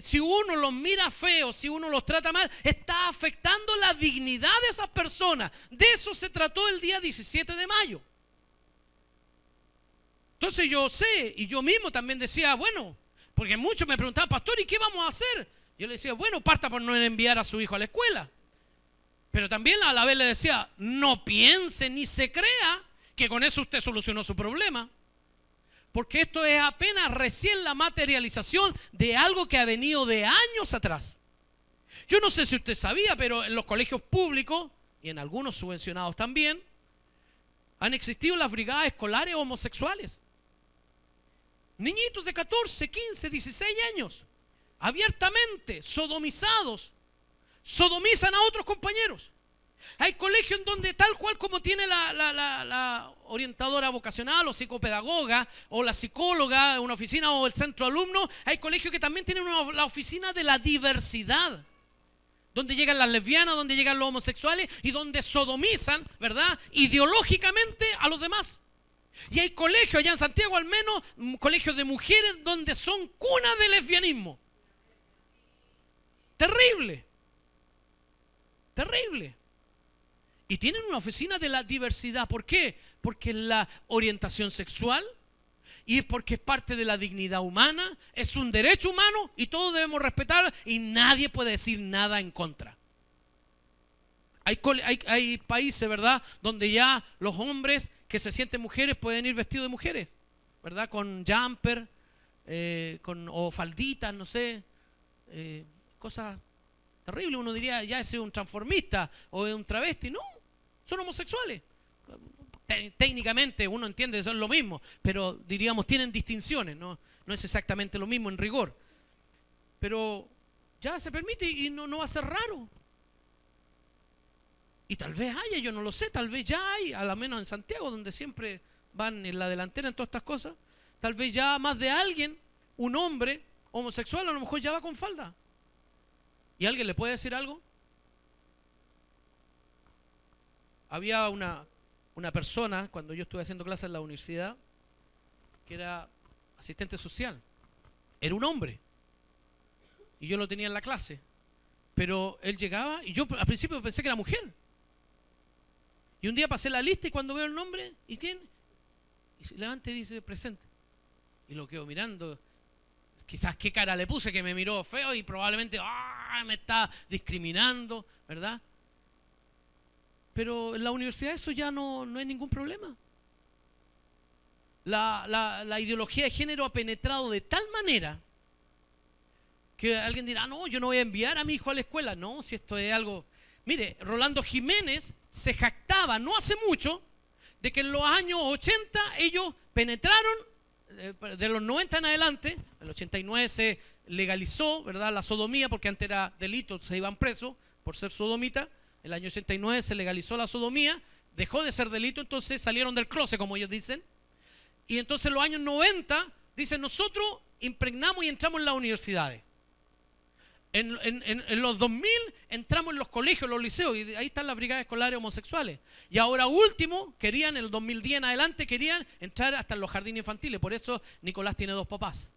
si uno los mira feos, si uno los trata mal, está afectando la dignidad de esas personas. De eso se trató el día 17 de mayo. Entonces yo sé, y yo mismo también decía, bueno, porque muchos me preguntaban, pastor, ¿y qué vamos a hacer? Yo le decía, bueno, parta por no enviar a su hijo a la escuela. Pero también a la vez le decía, no piense ni se crea que con eso usted solucionó su problema. Porque esto es apenas recién la materialización de algo que ha venido de años atrás. Yo no sé si usted sabía, pero en los colegios públicos, y en algunos subvencionados también, han existido las brigadas escolares homosexuales. Niñitos de 14, 15, 16 años, abiertamente, sodomizados, sodomizan a otros compañeros. Hay colegios en donde tal cual como tiene la orientadora vocacional o psicopedagoga o la psicóloga, una oficina o el centro alumno, hay colegios que también tienen la oficina de la diversidad, donde llegan las lesbianas, donde llegan los homosexuales y donde sodomizan, ¿verdad?, ideológicamente a los demás. Y hay colegios, allá en Santiago al menos, colegios de mujeres donde son cunas de lesbianismo. Terrible. Terrible. Y tienen una oficina de la diversidad. ¿Por qué? Porque es la orientación sexual y porque es parte de la dignidad humana, es un derecho humano y todos debemos respetar y nadie puede decir nada en contra. Hay países, ¿verdad?, donde ya los hombres que se sienten mujeres pueden ir vestidos de mujeres, ¿verdad?, con jumper, o falditas, no sé, cosas terribles. Uno diría, ya ese es un transformista o es un travesti. No, son homosexuales. Técnicamente uno entiende que son lo mismo, pero diríamos tienen distinciones, no es exactamente lo mismo en rigor. Pero ya se permite y no va a ser raro. Y tal vez haya, yo no lo sé, tal vez ya hay, a lo menos en Santiago, donde siempre van en la delantera en todas estas cosas, tal vez ya más de alguien, un hombre homosexual, a lo mejor ya va con falda. ¿Y alguien le puede decir algo? Había una persona, cuando yo estuve haciendo clases en la universidad, que era asistente social. Era un hombre. Y yo lo tenía en la clase. Pero él llegaba, y yo al principio pensé que era mujer. Y un día pasé la lista y cuando veo el nombre, ¿y quién? Y se levanta y dice, presente. Y lo quedo mirando. Quizás qué cara le puse, que me miró feo y probablemente me está discriminando, ¿verdad? Pero en la universidad eso ya no es ningún problema. La ideología de género ha penetrado de tal manera que alguien dirá, no, yo no voy a enviar a mi hijo a la escuela. No, si esto es algo... Mire, Rolando Jiménez se jactaba no hace mucho de que en los años 80 ellos penetraron, de los 90 en adelante, en el 89 se legalizó, ¿verdad?, la sodomía, porque antes era delito, se iban presos por ser sodomita. En el año 89 se legalizó la sodomía, dejó de ser delito, entonces salieron del closet, como ellos dicen. Y entonces en los años 90, dicen, nosotros impregnamos y entramos en las universidades. En los 2000 entramos en los colegios, los liceos, y ahí están las brigadas escolares homosexuales. Y ahora último, en el 2010 en adelante, querían entrar hasta en los jardines infantiles. Por eso Nicolás tiene dos papás,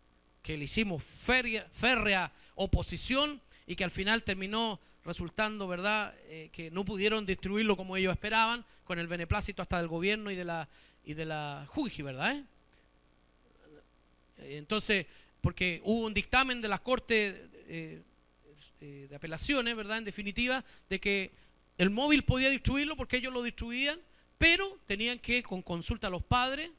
que le hicimos férrea oposición y que al final terminó resultando, ¿verdad?, que no pudieron distribuirlo como ellos esperaban, con el beneplácito hasta del gobierno y de la JUIGI, ¿verdad? Entonces, porque hubo un dictamen de las Cortes de apelaciones, ¿verdad?, en definitiva, de que el móvil podía distribuirlo porque ellos lo distribuían, pero tenían que, con consulta a los padres,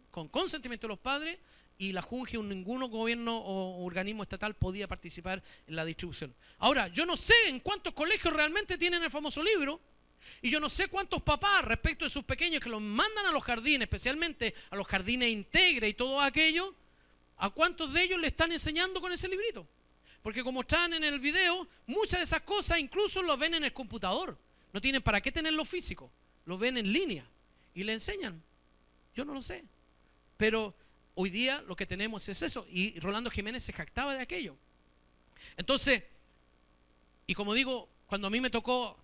con consentimiento de los padres, y la JUNGI o ningún gobierno o organismo estatal podía participar en la distribución. Ahora, yo no sé en cuántos colegios realmente tienen el famoso libro, y yo no sé cuántos papás, respecto de sus pequeños que los mandan a los jardines, especialmente a los jardines Integre y todo aquello, a cuántos de ellos le están enseñando con ese librito. Porque como están en el video, muchas de esas cosas incluso lo ven en el computador. No tienen para qué tenerlo físico. Lo ven en línea y le enseñan. Yo no lo sé. Pero hoy día lo que tenemos es eso. Y Rolando Jiménez se jactaba de aquello. Entonces, y como digo, cuando a mí me tocó,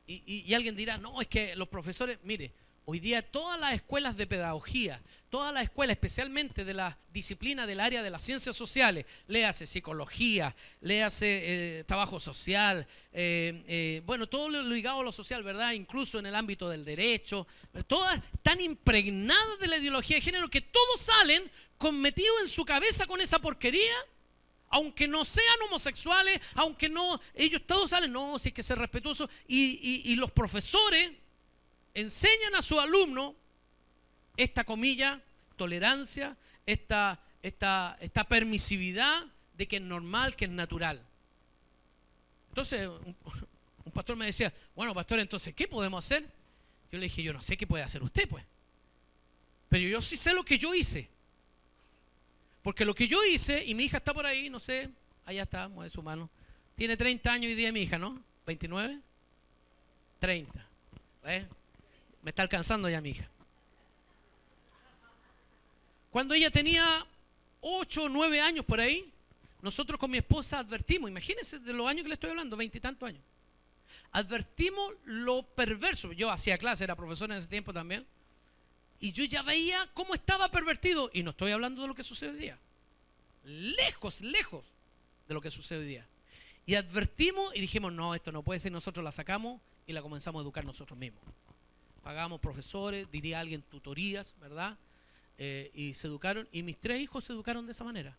y alguien dirá, no, es que los profesores, mire, hoy día todas las escuelas de pedagogía, todas las escuelas, especialmente de la disciplina del área de las ciencias sociales, léase psicología, léase trabajo social, bueno, todo lo ligado a lo social, ¿verdad? Incluso en el ámbito del derecho, todas están impregnadas de la ideología de género, que todos salen metidos en su cabeza con esa porquería, aunque no sean homosexuales, aunque no, ellos todos salen, no, si hay que ser respetuosos, y los profesores enseñan a sus alumnos esta comilla, tolerancia, esta permisividad de que es normal, que es natural. Entonces, un pastor me decía, bueno, pastor, entonces, ¿qué podemos hacer? Yo le dije, yo no sé qué puede hacer usted, pues. Pero yo sí sé lo que yo hice. Porque lo que yo hice, y mi hija está por ahí, no sé, allá está, mueve su mano. Tiene 30 años hoy día mi hija, ¿no? ¿29? 30. ¿Eh? Me está alcanzando ya mi hija. Cuando ella tenía 8 o 9 años por ahí, nosotros con mi esposa advertimos, imagínense de los años que le estoy hablando, 20 y tantos años. Advertimos lo perverso. Yo hacía clase, era profesor en ese tiempo también. Y yo ya veía cómo estaba pervertido. Y no estoy hablando de lo que sucede hoy día. Lejos, lejos de lo que sucede hoy día. Y advertimos y dijimos, no, esto no puede ser. Nosotros la sacamos y la comenzamos a educar nosotros mismos. Pagamos profesores, diría alguien, tutorías, ¿verdad? Y se educaron. Y mis 3 hijos se educaron de esa manera.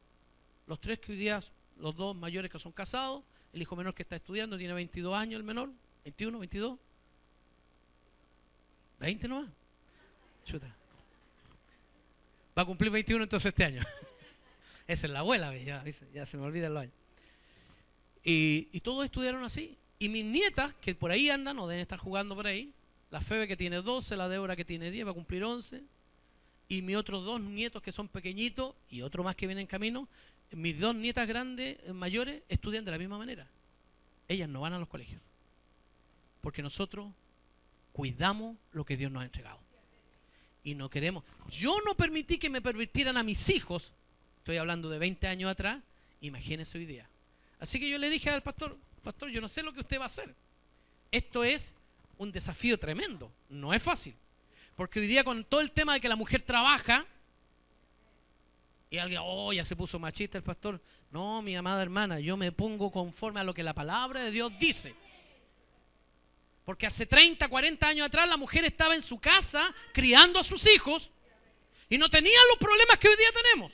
Los 3 que hoy día, los 2 mayores que son casados, el hijo menor que está estudiando, tiene 22 años el menor, 21, 22. 20 nomás. Chuta. Va a cumplir 21 entonces este año. Esa es la abuela, ya se me olvidan los años. Y todos estudiaron así. Y mis nietas, que por ahí andan, o deben estar jugando por ahí, la Febe que tiene 12, la Débora que tiene 10, va a cumplir 11. Y mis otros 2 nietos que son pequeñitos, y otro más que viene en camino, mis 2 nietas grandes, mayores, estudian de la misma manera. Ellas no van a los colegios. Porque nosotros cuidamos lo que Dios nos ha entregado. Y no queremos. Yo no permití que me pervirtieran a mis hijos. Estoy hablando de 20 años atrás. Imagínense hoy día. Así que yo le dije al pastor, pastor, yo no sé lo que usted va a hacer. Esto es un desafío tremendo. No es fácil. Porque hoy día con todo el tema de que la mujer trabaja, y alguien, oh, ya se puso machista el pastor. No, mi amada hermana, yo me pongo conforme a lo que la palabra de Dios dice. Porque hace 30, 40 años atrás la mujer estaba en su casa criando a sus hijos y no tenía los problemas que hoy día tenemos.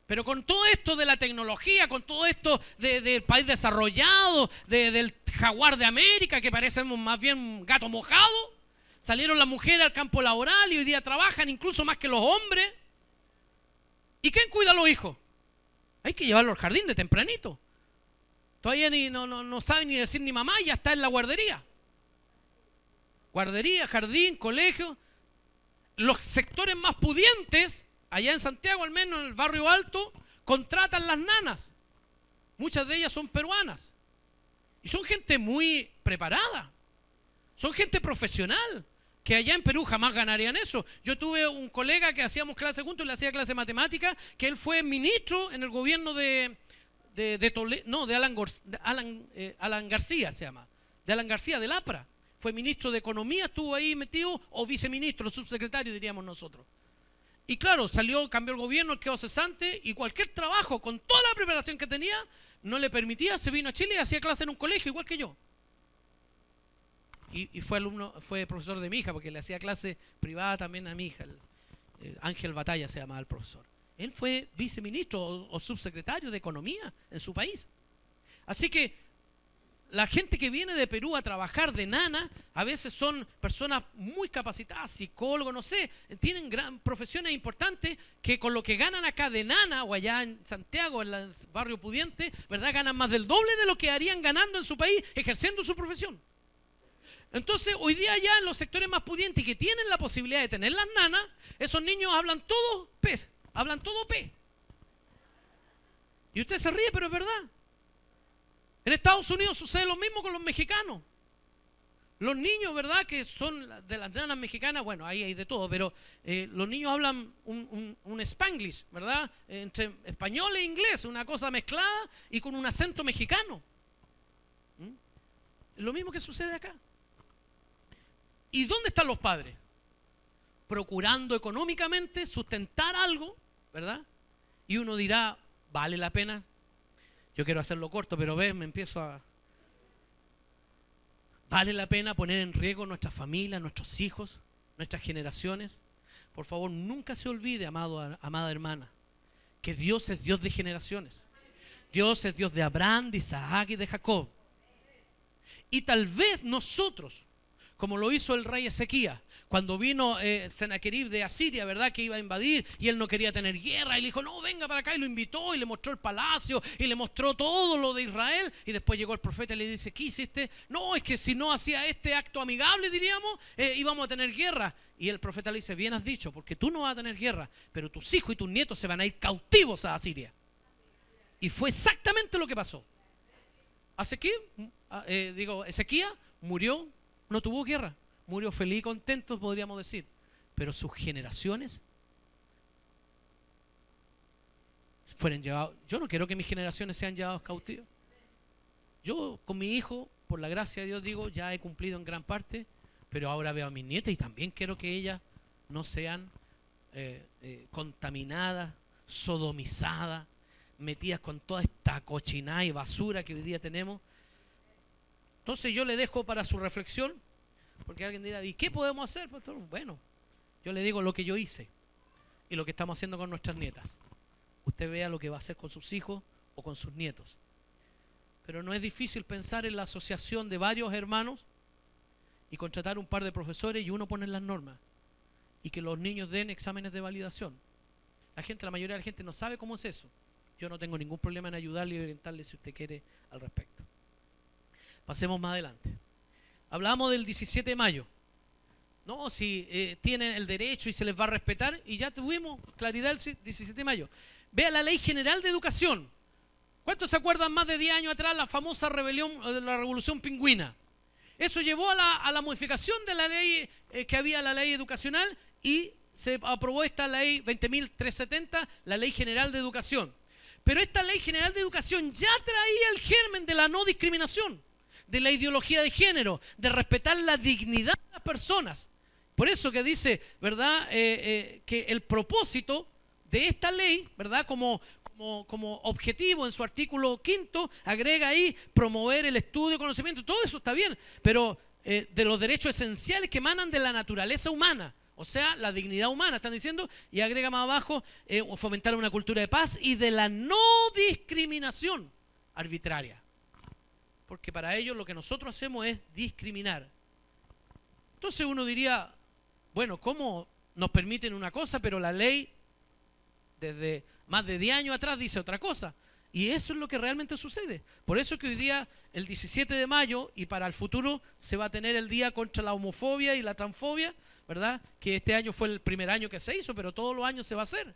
Pero con todo esto de la tecnología, con todo esto del país desarrollado, del jaguar de América, que parecemos más bien gato mojado, salieron las mujeres al campo laboral y hoy día trabajan incluso más que los hombres. ¿Y quién cuida a los hijos? Hay que llevarlos al jardín de tempranito. Todavía no sabe ni decir ni mamá y ya está en la guardería. Guardería, jardín, colegio. Los sectores más pudientes, allá en Santiago al menos, en el barrio alto, contratan las nanas. Muchas de ellas son peruanas. Y son gente muy preparada. Son gente profesional. Que allá en Perú jamás ganarían eso. Yo tuve un colega que hacíamos clase juntos y le hacía clase de matemática, que él fue ministro en el gobierno de Alan García se llama, de Alan García del APRA. Fue ministro de Economía, estuvo ahí metido, o viceministro, subsecretario diríamos nosotros. Y claro, cambió el gobierno, quedó cesante y cualquier trabajo con toda la preparación que tenía no le permitía, se vino a Chile y hacía clase en un colegio igual que yo. Y fue profesor de mi hija porque le hacía clase privada también a mi hija, Ángel Batalla se llamaba el profesor. Él fue viceministro o subsecretario de Economía en su país. Así que la gente que viene de Perú a trabajar de nana, a veces son personas muy capacitadas, psicólogos, no sé, tienen profesiones importantes que con lo que ganan acá de nana o allá en Santiago, en el barrio pudiente, ¿verdad? Ganan más del doble de lo que harían ganando en su país ejerciendo su profesión. Entonces, hoy día ya en los sectores más pudientes y que tienen la posibilidad de tener las nanas, esos niños hablan todo pez. Hablan todo P. Y usted se ríe, pero es verdad. En Estados Unidos sucede lo mismo con los mexicanos. Los niños, ¿verdad? Que son de las nanas mexicanas, bueno, ahí hay de todo, pero los niños hablan un Spanglish, ¿verdad? Entre español e inglés, una cosa mezclada y con un acento mexicano. Lo mismo que sucede acá. ¿Y dónde están los padres? Procurando económicamente sustentar algo, ¿verdad? Y uno dirá, ¿vale la pena? Yo quiero hacerlo corto, pero me empiezo a... ¿Vale la pena poner en riesgo nuestra familia, nuestros hijos, nuestras generaciones? Por favor, nunca se olvide, amada hermana, que Dios es Dios de generaciones. Dios es Dios de Abraham, de Isaac y de Jacob. Y tal vez nosotros, como lo hizo el rey Ezequías, cuando vino Sennacherib de Asiria, ¿verdad?, que iba a invadir y él no quería tener guerra, y le dijo, no, venga para acá, y lo invitó y le mostró el palacio y le mostró todo lo de Israel, y después llegó el profeta y le dice, ¿qué hiciste? No, es que si no hacía este acto amigable, diríamos, íbamos a tener guerra. Y el profeta le dice, bien has dicho, porque tú no vas a tener guerra, pero tus hijos y tus nietos se van a ir cautivos a Asiria. Y fue exactamente lo que pasó. Ezequías murió, no tuvo guerra, murió feliz y contento, podríamos decir, pero sus generaciones fueron llevados. Yo no quiero que mis generaciones sean llevados cautivos. Yo con mi hijo, por la gracia de Dios, digo, ya he cumplido en gran parte, pero ahora veo a mis nietas y también quiero que ellas no sean contaminadas, sodomizadas, metidas con toda esta cochinada y basura que hoy día tenemos. Entonces yo le dejo para su reflexión, porque alguien dirá, ¿y qué podemos hacer, pastor? Bueno, yo le digo lo que yo hice y lo que estamos haciendo con nuestras nietas. Usted vea lo que va a hacer con sus hijos o con sus nietos. Pero no es difícil pensar en la asociación de varios hermanos y contratar un par de profesores y uno poner las normas y que los niños den exámenes de validación. La mayoría de la gente no sabe cómo es eso. Yo no tengo ningún problema en ayudarle y orientarle si usted quiere al respecto. Pasemos más adelante. Hablamos del 17 de mayo. No, si tienen el derecho y se les va a respetar, y ya tuvimos claridad el 17 de mayo. Vea la Ley General de Educación. ¿Cuántos se acuerdan más de 10 años atrás la famosa rebelión de la Revolución Pingüina? Eso llevó a la modificación de la ley que había, la ley educacional, y se aprobó esta ley 20.370, la Ley General de Educación. Pero esta Ley General de Educación ya traía el germen de la no discriminación, de la ideología de género, de respetar la dignidad de las personas. Por eso que dice, ¿verdad?, que el propósito de esta ley, ¿verdad?, como objetivo en su artículo 5, agrega ahí promover el estudio, conocimiento, todo eso está bien, pero de los derechos esenciales que emanan de la naturaleza humana, o sea, la dignidad humana, están diciendo, y agrega más abajo, fomentar una cultura de paz y de la no discriminación arbitraria. Porque para ellos lo que nosotros hacemos es discriminar. Entonces uno diría, bueno, ¿cómo nos permiten una cosa, pero la ley desde más de 10 años atrás dice otra cosa? Y eso es lo que realmente sucede. Por eso que hoy día, el 17 de mayo, y para el futuro se va a tener el día contra la homofobia y la transfobia, ¿verdad? Que este año fue el primer año que se hizo, pero todos los años se va a hacer.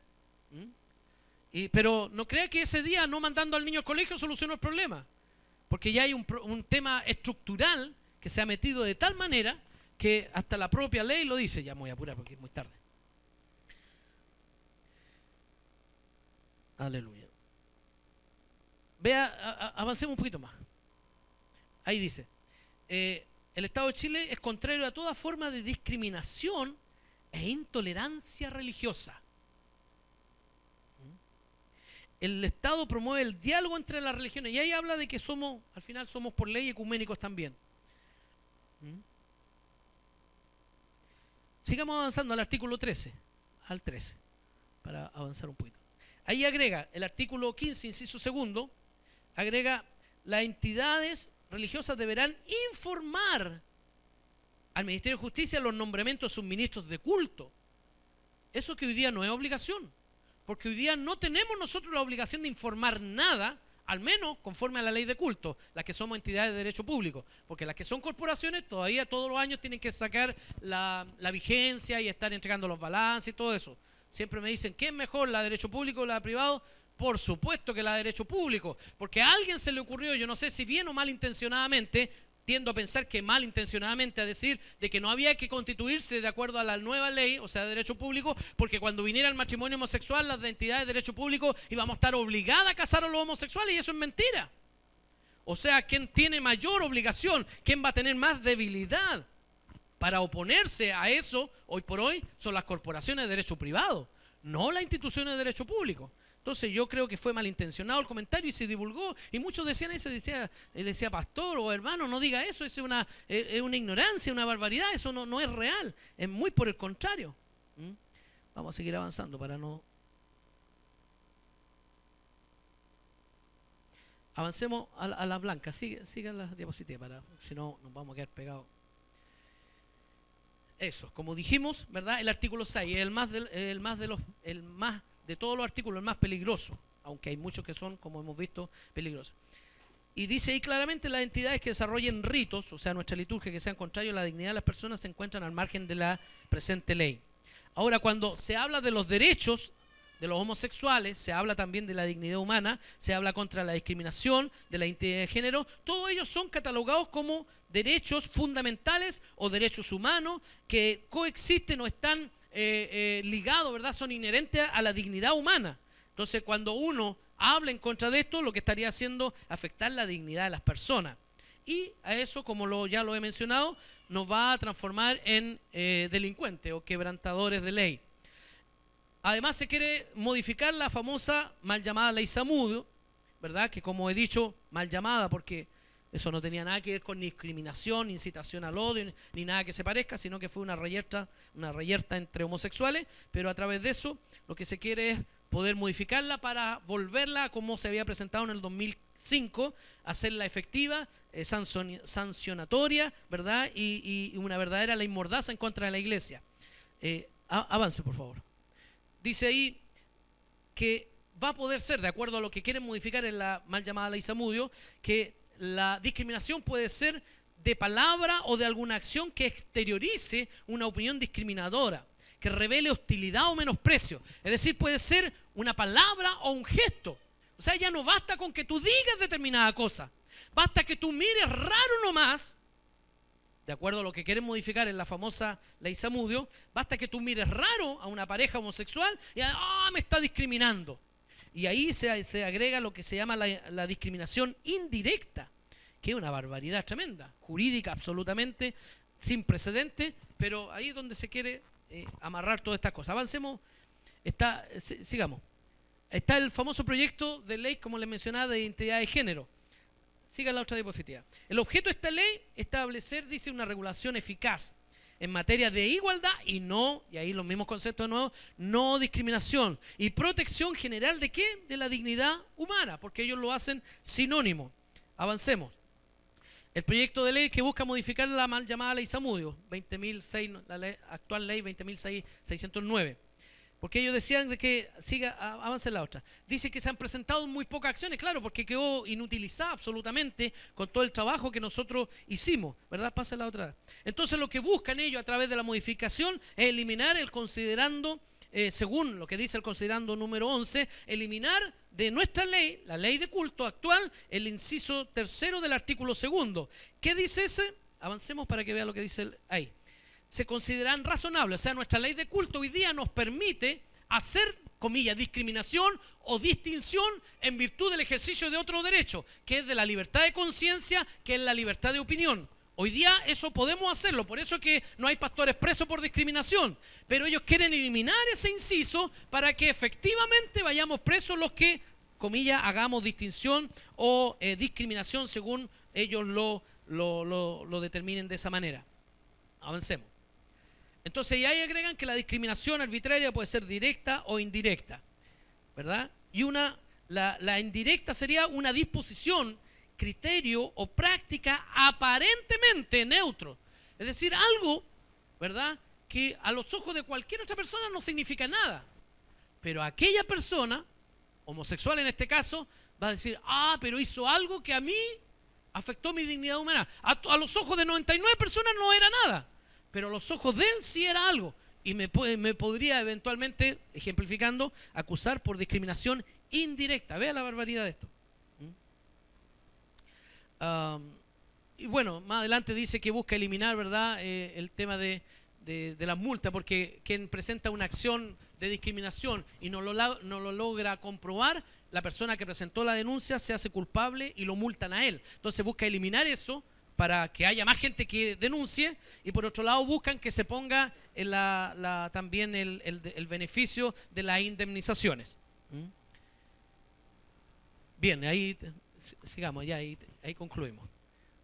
Pero no crea que ese día, no mandando al niño al colegio, solucionó el problema. Porque ya hay un tema estructural que se ha metido de tal manera que hasta la propia ley lo dice. Ya me voy a apurar porque es muy tarde. Aleluya. Vea, avancemos un poquito más. Ahí dice, el Estado de Chile es contrario a toda forma de discriminación e intolerancia religiosa. El Estado promueve el diálogo entre las religiones, y ahí habla de que somos, al final somos por ley ecuménicos también. Sigamos avanzando al artículo 13, al 13, para avanzar un poquito. Ahí agrega el artículo 15, inciso segundo, agrega, las entidades religiosas deberán informar al Ministerio de Justicia los nombramientos de sus ministros de culto. Eso que hoy día no es obligación, porque hoy día no tenemos nosotros la obligación de informar nada, al menos conforme a la ley de culto, las que somos entidades de derecho público, porque las que son corporaciones todavía todos los años tienen que sacar la vigencia y estar entregando los balances y todo eso. Siempre me dicen, ¿qué es mejor, la de derecho público o la de privado? Por supuesto que la de derecho público, porque a alguien se le ocurrió, yo no sé si bien o malintencionadamente, tiendo a pensar que malintencionadamente, a decir de que no había que constituirse de acuerdo a la nueva ley, o sea, de derecho público, porque cuando viniera el matrimonio homosexual, las entidades de derecho público íbamos a estar obligadas a casar a los homosexuales, y eso es mentira. O sea, ¿quién tiene mayor obligación? ¿Quién va a tener más debilidad para oponerse a eso, hoy por hoy, son las corporaciones de derecho privado, no las instituciones de derecho público? Entonces yo creo que fue malintencionado el comentario y se divulgó, y muchos decían eso, decía pastor o hermano, no diga eso, es una ignorancia, una barbaridad, eso no es real, es muy por el contrario. Vamos a seguir avanzando para no... Avancemos a la blanca, siga la diapositiva, si no nos vamos a quedar pegados. eso, como dijimos, ¿verdad? El artículo 6 es el más de todos los artículos, el más peligroso, aunque hay muchos que son, como hemos visto, peligrosos. Y dice ahí claramente: las entidades que desarrollen ritos, o sea, nuestra liturgia, que sean contrarios a la dignidad de las personas, se encuentran al margen de la presente ley. Ahora, cuando se habla de los derechos de los homosexuales, se habla también de la dignidad humana, se habla contra la discriminación, de la identidad de género, todos ellos son catalogados como derechos fundamentales o derechos humanos que coexisten o están ligados, ¿verdad? Son inherentes a la dignidad humana. Entonces, cuando uno habla en contra de esto, lo que estaría haciendo es afectar la dignidad de las personas. Y a eso, como ya lo he mencionado, nos va a transformar en delincuentes o quebrantadores de ley. Además, se quiere modificar la famosa mal llamada ley Zamudio, ¿verdad? Que, como he dicho, mal llamada porque eso no tenía nada que ver con discriminación, ni incitación al odio, ni nada que se parezca, sino que fue una reyerta entre homosexuales. Pero a través de eso, lo que se quiere es poder modificarla para volverla como se había presentado en el 2005, hacerla efectiva, sancionatoria, ¿verdad? Y una verdadera ley mordaza en contra de la iglesia. Avance, por favor. Dice ahí que va a poder ser, de acuerdo a lo que quieren modificar en la mal llamada ley Zamudio, que la discriminación puede ser de palabra o de alguna acción que exteriorice una opinión discriminadora, que revele hostilidad o menosprecio. Es decir, puede ser una palabra o un gesto. O sea, ya no basta con que tú digas determinada cosa. Basta que tú mires raro nomás, de acuerdo a lo que quieren modificar en la famosa ley Zamudio, basta que tú mires raro a una pareja homosexual y me está discriminando. Y ahí se agrega lo que se llama la discriminación indirecta, que es una barbaridad tremenda, jurídica absolutamente, sin precedente, pero ahí es donde se quiere amarrar todas estas cosas. Avancemos, sigamos. Está el famoso proyecto de ley, como les mencionaba, de identidad de género. Siga la otra diapositiva. El objeto de esta ley es establecer, dice, una regulación eficaz en materia de igualdad y ahí los mismos conceptos de nuevo, no discriminación y protección general ¿de qué? De la dignidad humana, porque ellos lo hacen sinónimo. Avancemos. El proyecto de ley que busca modificar la mal llamada ley Zamudio, 20.006, la actual ley 20.609. Porque ellos decían de que avance la otra. Dice que se han presentado muy pocas acciones, claro, porque quedó inutilizada absolutamente con todo el trabajo que nosotros hicimos, ¿verdad? Pasa la otra. Entonces lo que buscan ellos a través de la modificación es eliminar el considerando, según lo que dice el considerando número 11, eliminar de nuestra ley, la ley de culto actual, el inciso 3 del artículo 2. ¿Qué dice ese? Avancemos para que vea lo que dice ahí. Se consideran razonables, o sea, nuestra ley de culto hoy día nos permite hacer, comillas, discriminación o distinción en virtud del ejercicio de otro derecho, que es de la libertad de conciencia, que es la libertad de opinión. Hoy día eso podemos hacerlo, por eso es que no hay pastores presos por discriminación, pero ellos quieren eliminar ese inciso para que efectivamente vayamos presos los que, comillas, hagamos distinción o discriminación según ellos lo determinen de esa manera. Avancemos. Entonces, y ahí agregan que la discriminación arbitraria puede ser directa o indirecta, ¿verdad? Y la indirecta sería una disposición, criterio o práctica aparentemente neutro. Es decir, algo, ¿verdad?, que a los ojos de cualquier otra persona no significa nada. Pero aquella persona, homosexual en este caso, va a decir, pero hizo algo que a mí afectó mi dignidad humana. A los ojos de 99 personas no era nada, pero a los ojos de él sí era algo. Y me podría eventualmente, ejemplificando, acusar por discriminación indirecta. Vea la barbaridad de esto. Y bueno, más adelante dice que busca eliminar, ¿verdad?, el tema de las multas, porque quien presenta una acción de discriminación y no lo logra comprobar, la persona que presentó la denuncia se hace culpable y lo multan a él. Entonces busca eliminar eso para que haya más gente que denuncie, y por otro lado buscan que se ponga también el beneficio de las indemnizaciones. Bien, ahí sigamos, ya ahí concluimos.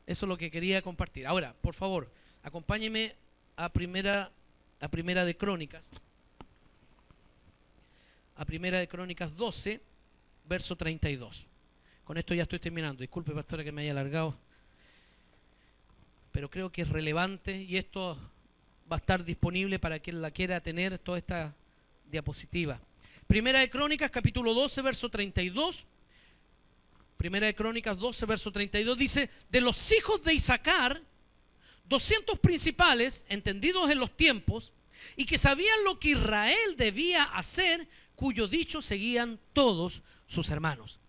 Eso es lo que quería compartir. Ahora, por favor, acompáñeme a primera de Crónicas. A primera de Crónicas 12, verso 32. Con esto ya estoy terminando. Disculpe, pastora, que me haya alargado, pero creo que es relevante y esto va a estar disponible para quien la quiera tener, toda esta diapositiva. Primera de Crónicas, capítulo 12, verso 32. Primera de Crónicas 12, verso 32 dice: de los hijos de Isaacar, 200 principales, entendidos en los tiempos, y que sabían lo que Israel debía hacer, cuyo dicho seguían todos sus hermanos.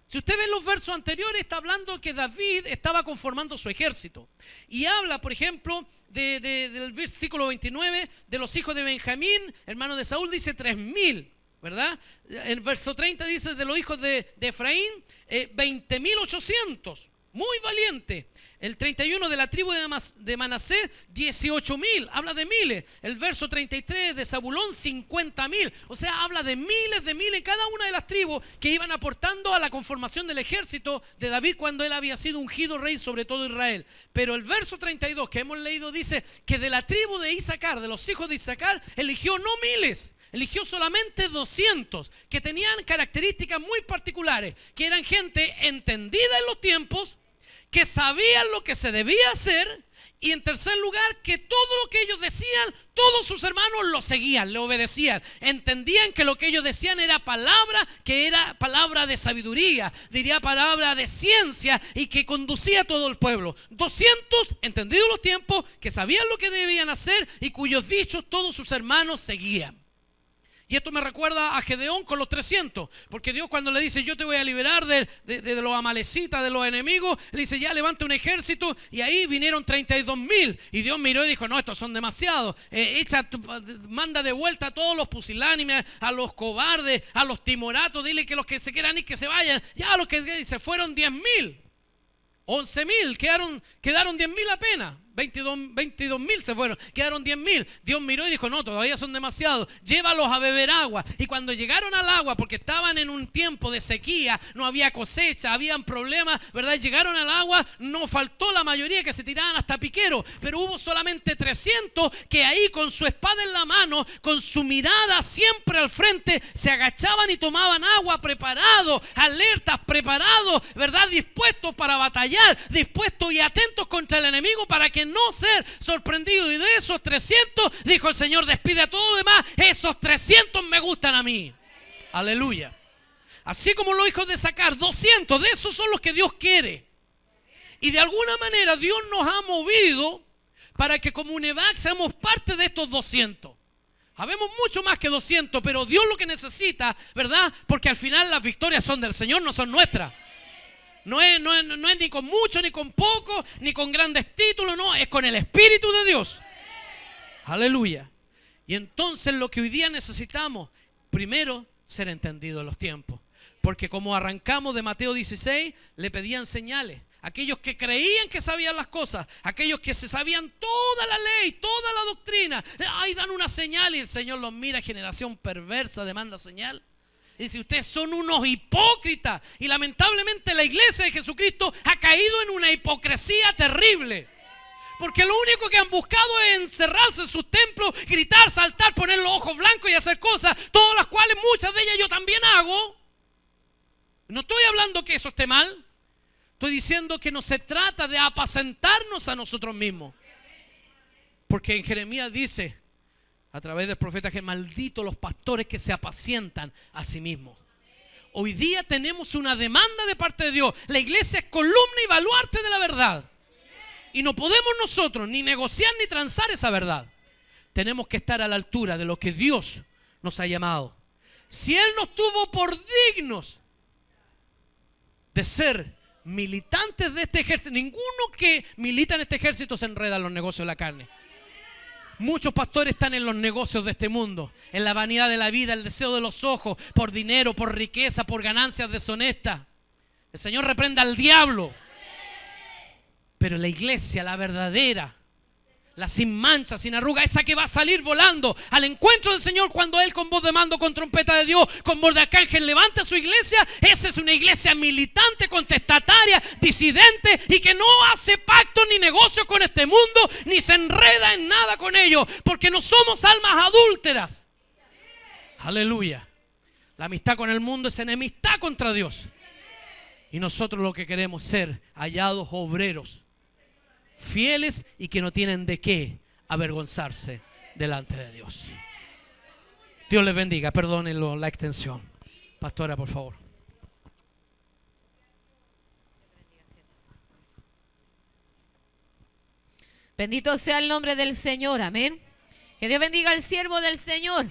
Si usted ve los versos anteriores, está hablando que David estaba conformando su ejército. Y habla, por ejemplo, del versículo 29, de los hijos de Benjamín, hermano de Saúl, dice 3.000, ¿verdad? En verso 30 dice de los hijos de Efraín, 20.800, muy valiente. El 31 de la tribu de Manasés, 18.000, habla de miles. El verso 33 de Zabulón, 50.000. O sea, habla de miles en cada una de las tribus que iban aportando a la conformación del ejército de David cuando él había sido ungido rey sobre todo Israel. Pero el verso 32 que hemos leído dice que de la tribu de Isaacar, de los hijos de Isaacar, eligió no miles, eligió solamente 200, que tenían características muy particulares, que eran gente entendida en los tiempos, que sabían lo que se debía hacer, y en tercer lugar, que todo lo que ellos decían, todos sus hermanos lo seguían, le obedecían, entendían que lo que ellos decían era palabra, que era palabra de sabiduría, diría palabra de ciencia, y que conducía a todo el pueblo. 200, entendidos los tiempos, que sabían lo que debían hacer y cuyos dichos todos sus hermanos seguían. Y esto me recuerda a Gedeón con los 300, porque Dios cuando le dice: yo te voy a liberar de los amalecitas, de los enemigos, le dice: ya levanta un ejército, y ahí vinieron 32.000, y Dios miró y dijo: no, estos son demasiados, manda de vuelta a todos los pusilánimes, a los cobardes, a los timoratos, dile que los que se quieran ir que se vayan. Ya los que se fueron 10.000, 11.000, quedaron 10.000 apenas. 22.000 se fueron, quedaron 10.000. Dios miró y dijo: no, todavía son demasiados, llévalos a beber agua. Y cuando llegaron al agua, porque estaban en un tiempo de sequía, no había cosecha, habían problemas, ¿verdad? Llegaron al agua, no faltó la mayoría que se tiraban hasta piquero, pero hubo solamente 300 que ahí con su espada en la mano, con su mirada siempre al frente, se agachaban y tomaban agua, preparados, alertas, preparados, ¿verdad? Dispuestos para batallar, dispuestos y atentos contra el enemigo para que no ser sorprendido. Y de esos 300 dijo el Señor: despide a todo lo demás, esos 300 me gustan a mí. Aleluya. Así como los hijos de Isaacar, 200 de esos son los que Dios quiere. Y de alguna manera Dios nos ha movido para que como UNEVAC seamos parte de estos 200. Habemos mucho más que 200, pero Dios lo que necesita, ¿verdad? Porque al final las victorias son del Señor, no son nuestras. No es ni con mucho, ni con poco, ni con grandes títulos, no, es con el Espíritu de Dios. Aleluya. Y entonces lo que hoy día necesitamos, primero, ser entendidos en los tiempos. Porque como arrancamos de Mateo 16, le pedían señales. Aquellos que creían que sabían las cosas, aquellos que se sabían toda la ley, toda la doctrina, ay, dan una señal y el Señor los mira: generación perversa, demanda señal. Y si ustedes son unos hipócritas, y lamentablemente la iglesia de Jesucristo ha caído en una hipocresía terrible, porque lo único que han buscado es encerrarse en sus templos, gritar, saltar, poner los ojos blancos y hacer cosas, todas las cuales muchas de ellas yo también hago. No estoy hablando que eso esté mal, estoy diciendo que no se trata de apacentarnos a nosotros mismos, porque en Jeremías dice a través del profeta que malditos los pastores que se apacientan a sí mismos. Hoy día tenemos una demanda de parte de Dios. La iglesia es columna y baluarte de la verdad, y no podemos nosotros ni negociar ni transar esa verdad. Tenemos que estar a la altura de lo que Dios nos ha llamado. Si Él nos tuvo por dignos de ser militantes de este ejército, ninguno que milita en este ejército se enreda en los negocios de la carne. Muchos pastores están en los negocios de este mundo, en la vanidad de la vida, el deseo de los ojos, por dinero, por riqueza, por ganancias deshonestas. El Señor reprenda al diablo. Pero la iglesia, la verdadera, la sin mancha, sin arruga, esa que va a salir volando al encuentro del Señor cuando Él con voz de mando, con trompeta de Dios, con voz de arcángel levanta su iglesia, esa es una iglesia militante, contestataria, disidente y que no hace pacto ni negocio con este mundo, ni se enreda en nada con ellos, porque no somos almas adúlteras. Aleluya. La amistad con el mundo es enemistad contra Dios. Y nosotros lo que queremos es ser hallados obreros, fieles y que no tienen de qué avergonzarse delante de Dios. Dios les bendiga. Perdónenlo la extensión. Pastora, por favor. Bendito sea el nombre del Señor, amén. Que Dios bendiga al siervo del Señor.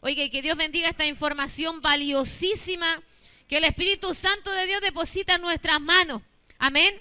Oiga, y que Dios bendiga esta información valiosísima que el Espíritu Santo de Dios deposita en nuestras manos, amén.